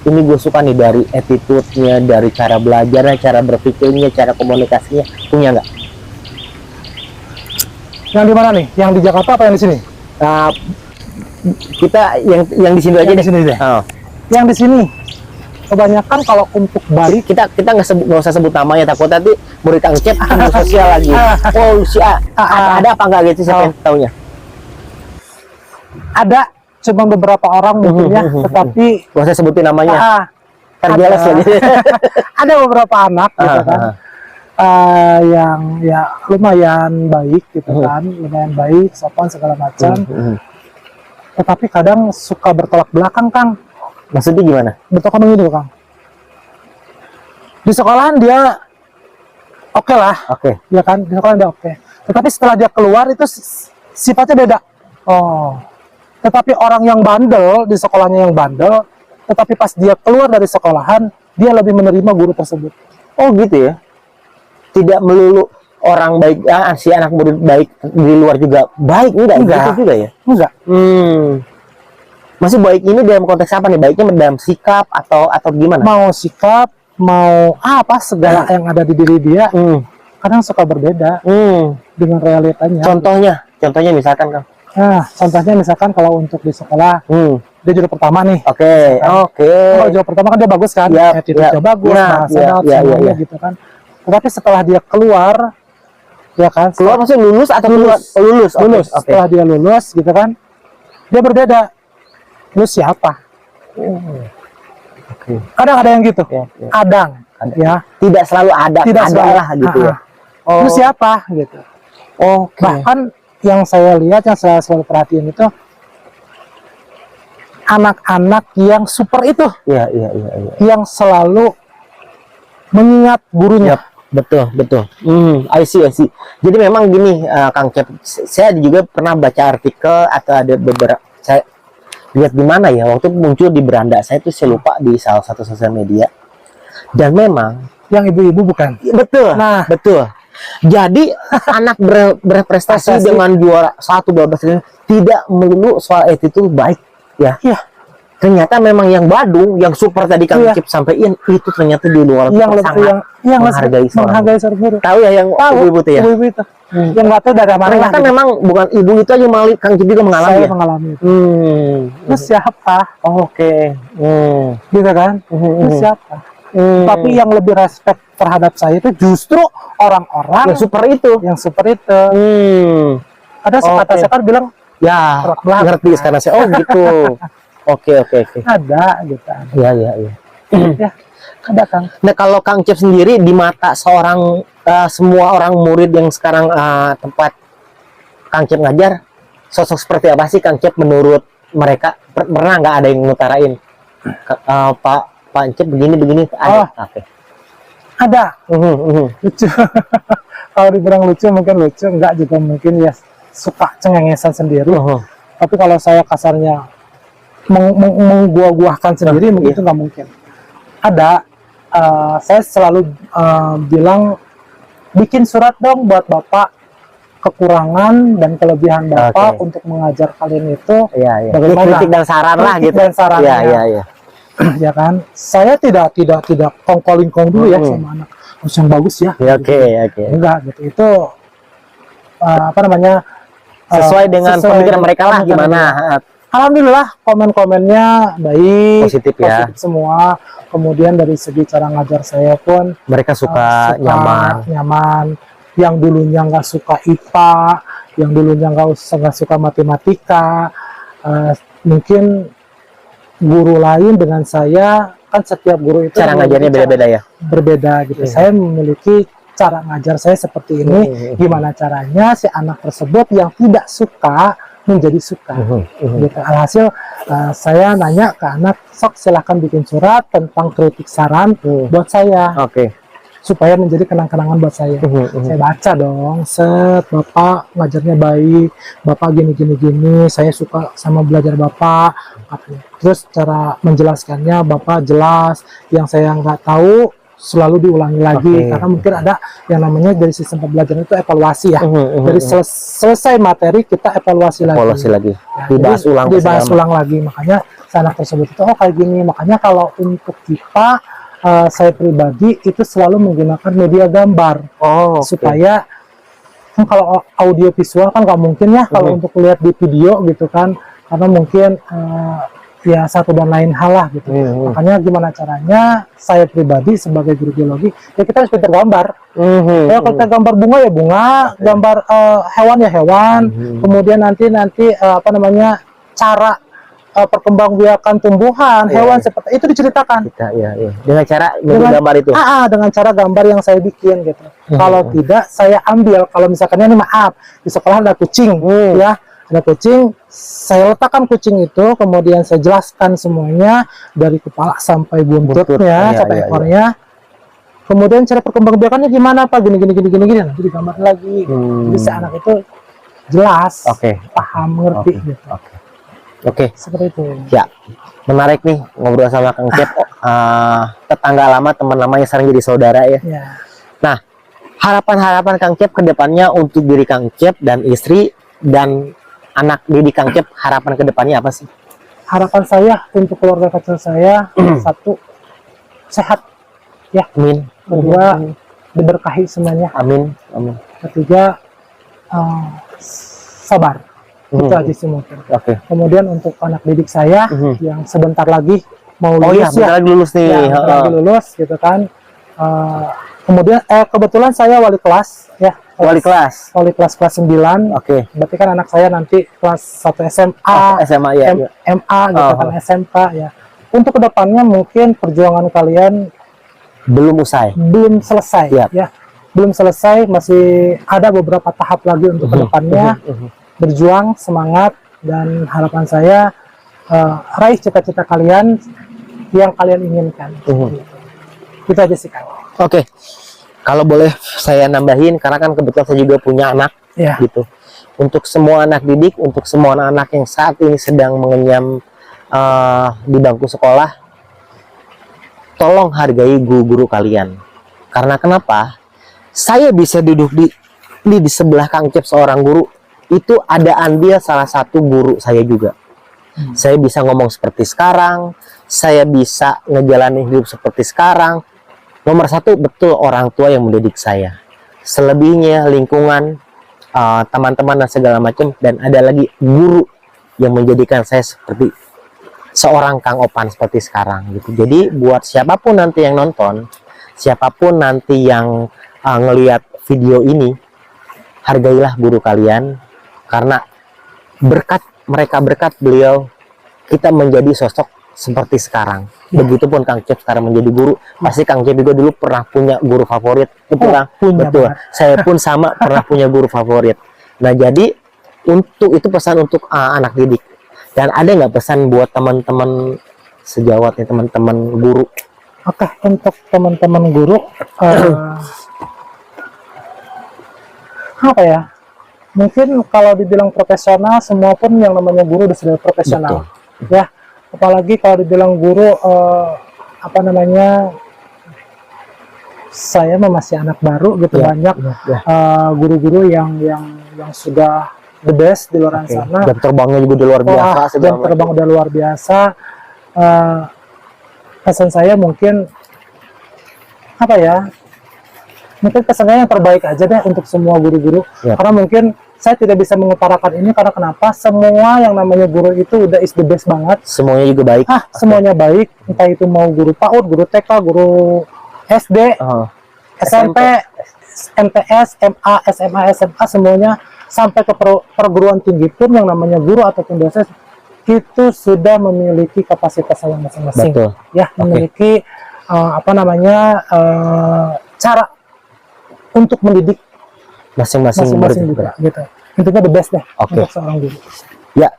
ini gue suka nih dari attitude-nya, dari cara belajarnya, cara berpikirnya, cara komunikasinya, punya nggak? Yang di mana nih? Yang di Jakarta apa yang di sini? Nah, kita yang di sini aja Yang deh. di sini deh. Oh. Yang di sini kebanyakan kalau untuk Bali Kita nggak usah sebut namanya, takut nanti murid Kang Cep ilmu sosial lagi. Oh si A, ada apa nggak gitu siapa yang taunya? ada cuma beberapa orang mungkin ya, tetapi Gak usah sebutin namanya. ada. Terjelas lagi. Ada beberapa anak gitu kan, yang ya lumayan baik gitu kan, lumayan baik, sopan segala macam. Tetapi kadang suka bertolak belakang, Kang. Maksudnya gimana? Bertolak belakang gitu, Kang. Di sekolahan dia oke lah, Oke. ya kan, di sekolahan dia oke. Tetapi setelah dia keluar itu sifatnya beda. Oh. Tetapi orang yang bandel di sekolahnya yang bandel, tetapi pas dia keluar dari sekolahan dia lebih menerima guru tersebut. Oh gitu ya. Tidak melulu orang baik, si anak murid baik di luar juga baik, enggak gitu juga ya? Enggak. Masih baik ini dalam konteks apa nih? Baiknya dalam sikap atau gimana? Mau sikap, mau apa segala yang ada di diri dia, kadang suka berbeda dengan realitanya. Contohnya misalkan Kang. Nah, contohnya misalkan kalau untuk di sekolah, dia juara pertama nih. Oke. Kalau juara pertama kan dia bagus kan, attitude-nya bagus, bahasa semuanya gitu kan. Tetapi setelah dia keluar, ya kan, Keluar maksudnya lulus atau lulus? lulus. Oke. Setelah dia lulus gitu kan, dia berbeda. Lu siapa? Oke. Kadang ada yang gitu. Ya. Kadang, ya. Tidak selalu ada. Tidak ada selalu. lah gitu ya. Lu siapa? Gitu. Oke. Bahkan yang saya lihat, yang saya selalu perhatiin itu anak-anak yang super itu, Iya. yang selalu mengingat gurunya. Betul. I see. Jadi memang gini, Kang Cep, saya juga pernah baca artikel atau ada beberapa, saya lihat di mana ya, waktu muncul di beranda saya tuh, saya lupa di salah satu sosial media. Dan memang Yang ibu-ibu bukan? betul. Nah, betul. Jadi anak berprestasi dengan juara 1-12 ini tidak melulu soal attitude baik ya. Iya. Ternyata memang yang Badung, yang super tadi Kang Cip sampaikan itu ternyata di luar yang sangat menghargai seorang guru. Tahu ya yang ibu itu ya. Ibu itu. Yang nggak tahu dari mana. Ternyata memang bukan ibu itu aja, malah Kang Cip juga mengalami. Saya Ya? mengalami itu. Terus Terus siapa? oke. Gitu kan? Terus siapa? Tapi yang lebih respect terhadap saya itu justru orang-orang yang super itu. Ada sekata sekar bilang Ya, belakang. ngerti sekarang saya. Oh gitu. Oke. ada gitu. Iya. Ya, ada Kang. Nah kalau Kang Cep sendiri di mata seorang semua orang murid yang sekarang tempat Kang Cep ngajar, sosok seperti apa sih Kang Cep menurut mereka? Pernah nggak ada yang ngutarain Pak Cep begini ada? Oke. Ada. Lucu. Kalau dibilang lucu mungkin lucu, enggak juga mungkin ya suka cengengesan sendiri. Tapi kalau saya kasarnya menggua-guahkan sendiri mungkin itu nggak mungkin. Ada. Saya selalu bilang bikin surat dong buat Bapak, kekurangan dan kelebihan Bapak untuk mengajar kalian itu. Iya. Bagaimana? Kritik dan saran lah gitu. Dan sarannya. Iya. Ya kan, saya tidak kongkolingkong dulu ya sama anak, harus yang bagus ya. Oke. Enggak gitu, itu apa namanya, Sesuai dengan pemikiran mereka lah pemikiran gimana. Alhamdulillah komen-komennya baik, Positif ya. semua. Kemudian dari segi cara ngajar saya pun Mereka suka nyaman. Yang dulunya nggak suka IPA, yang dulunya nggak suka matematika, mungkin guru lain dengan saya, kan setiap guru itu cara ngajarnya beda-beda ya. Berbeda gitu. Saya memiliki cara ngajar saya seperti ini. Gimana caranya si anak tersebut yang tidak suka menjadi suka. Gitu. Alhasil saya nanya ke anak, sok silahkan bikin surat tentang kritik saran buat saya. Supaya menjadi kenang-kenangan buat saya. Saya baca dong, Bapak ngajarnya baik, Bapak gini, saya suka sama belajar Bapak. Terus cara menjelaskannya Bapak jelas, yang saya nggak tahu selalu diulangi lagi, Oke. karena mungkin ada yang namanya dari sistem pembelajaran itu evaluasi ya. Dari selesai materi kita evaluasi lagi. Ya, Dibahas jadi ulang. dibahas ulang lagi. Makanya anak tersebut itu oh kayak gini. Makanya kalau untuk kita saya pribadi itu selalu menggunakan media gambar supaya kan kalau audio visual kan nggak mungkin ya kalau untuk lihat di video gitu kan, karena mungkin ya satu dan lain hal lah gitu. Makanya gimana caranya saya pribadi sebagai guru biologi ya kita harus pintar gambar. Kalau kita gambar bunga ya bunga, gambar hewan ya hewan. Kemudian nanti apa namanya cara perkembangbiakan tumbuhan, hewan seperti itu diceritakan. Dengan cara gambar itu. Dengan cara gambar yang saya bikin gitu. Kalau tidak saya ambil, kalau misalkan ini maaf di sekolah ada kucing ya. Ada kucing, saya letakkan kucing itu, kemudian saya jelaskan semuanya dari kepala sampai buntutnya, sampai ekornya. Kemudian cara perkembangbiakannya gimana Pak? Gini, nanti digambar lagi. Jadi si anak itu jelas, paham, ngerti gitu. Seperti itu. Ya, menarik nih ngobrol sama Kang Cep. Tetangga lama, teman lama yang sering jadi saudara ya. Nah, harapan-harapan Kang Cep ke depannya untuk diri Kang Cep dan istri dan anak didik Kang Cep, harapan kedepannya apa sih? Harapan saya untuk keluarga kecil saya, satu, sehat ya. Amin. Kedua, diberkahi semuanya. Amin. Ketiga, sabar. Itu aja sih mungkin. Kemudian untuk anak didik saya yang sebentar lagi mau lulus bentar lagi lulus nih. Bentar lagi lulus gitu kan. Kemudian kebetulan saya wali kelas ya. Wali kelas kelas 9. Berarti kan anak saya nanti kelas 1 SMA, MA gitu kan, SMK ya. Untuk kedepannya mungkin perjuangan kalian belum selesai ya. Belum selesai, masih ada beberapa tahap lagi untuk kedepannya. Berjuang, semangat, dan harapan saya raih cita-cita kalian yang kalian inginkan. Itu aja sih Kang. Kalau boleh saya nambahin, karena kan kebetulan saya juga punya anak, gitu. Untuk semua anak didik, untuk semua anak-anak yang saat ini sedang mengenyam di bangku sekolah, tolong hargai guru-guru kalian. Karena kenapa? Saya bisa duduk di sebelah Kang Cep seorang guru, itu ada andil salah satu guru saya juga. Saya bisa ngomong seperti sekarang, saya bisa ngejalanin hidup seperti sekarang. Nomor satu, betul orang tua yang mendidik saya. Selebihnya lingkungan, teman-teman dan segala macam, dan ada lagi guru yang menjadikan saya seperti seorang Kang Opan seperti sekarang gitu. Jadi buat siapapun nanti yang nonton, siapapun nanti yang ngelihat video ini, hargailah guru kalian, karena berkat beliau kita menjadi sosok seperti sekarang. Begitupun Kang Cep sekarang menjadi guru. Pasti Kang Cep juga dulu pernah punya guru favorit. Betul Kang? Betul. Saya pun sama pernah punya guru favorit. Nah, jadi untuk itu pesan untuk anak didik. Dan ada nggak pesan buat teman-teman sejawat nih, teman-teman guru? Untuk teman-teman guru, apa ya? Mungkin kalau dibilang profesional, semua pun yang namanya guru sudah profesional. Ya. Apalagi kalau dibilang guru, saya masih anak baru gitu. Banyak guru-guru yang sudah the best di luar sana. Jam terbangnya juga luar biasa. Jam terbang udah luar biasa. Pesan saya mungkin mungkin pesannya yang terbaik aja deh untuk semua guru-guru. Karena mungkin saya tidak bisa mengutarakan ini karena kenapa? Semua yang namanya guru itu udah is the best banget. Semuanya juga baik. Semuanya baik. Entah itu mau guru PAUD, guru TK, guru SD, SMP, MTS, MA, SMA, SMA, semuanya sampai ke perguruan tinggi pun yang namanya guru ataupun dosen itu sudah memiliki kapasitas yang masing-masing. Ya, memiliki cara untuk mendidik masing-masing juga gitu. Intinya the best deh untuk seorang guru. Ya,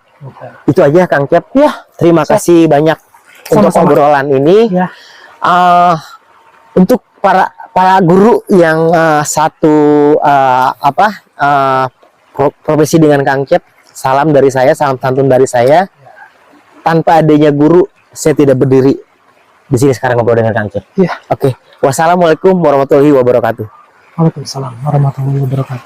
itu aja Kang Cep. Ya, terima kasih banyak untuk obrolan ini. Untuk para guru yang satu profesi dengan Kang Cep, salam dari saya, salam santun dari saya. Tanpa adanya guru, saya tidak berdiri di sini sekarang ngobrol dengan Kang Cun. Iya. Oke. Wassalamualaikum warahmatullahi wabarakatuh. Waalaikumsalam warahmatullahi wabarakatuh.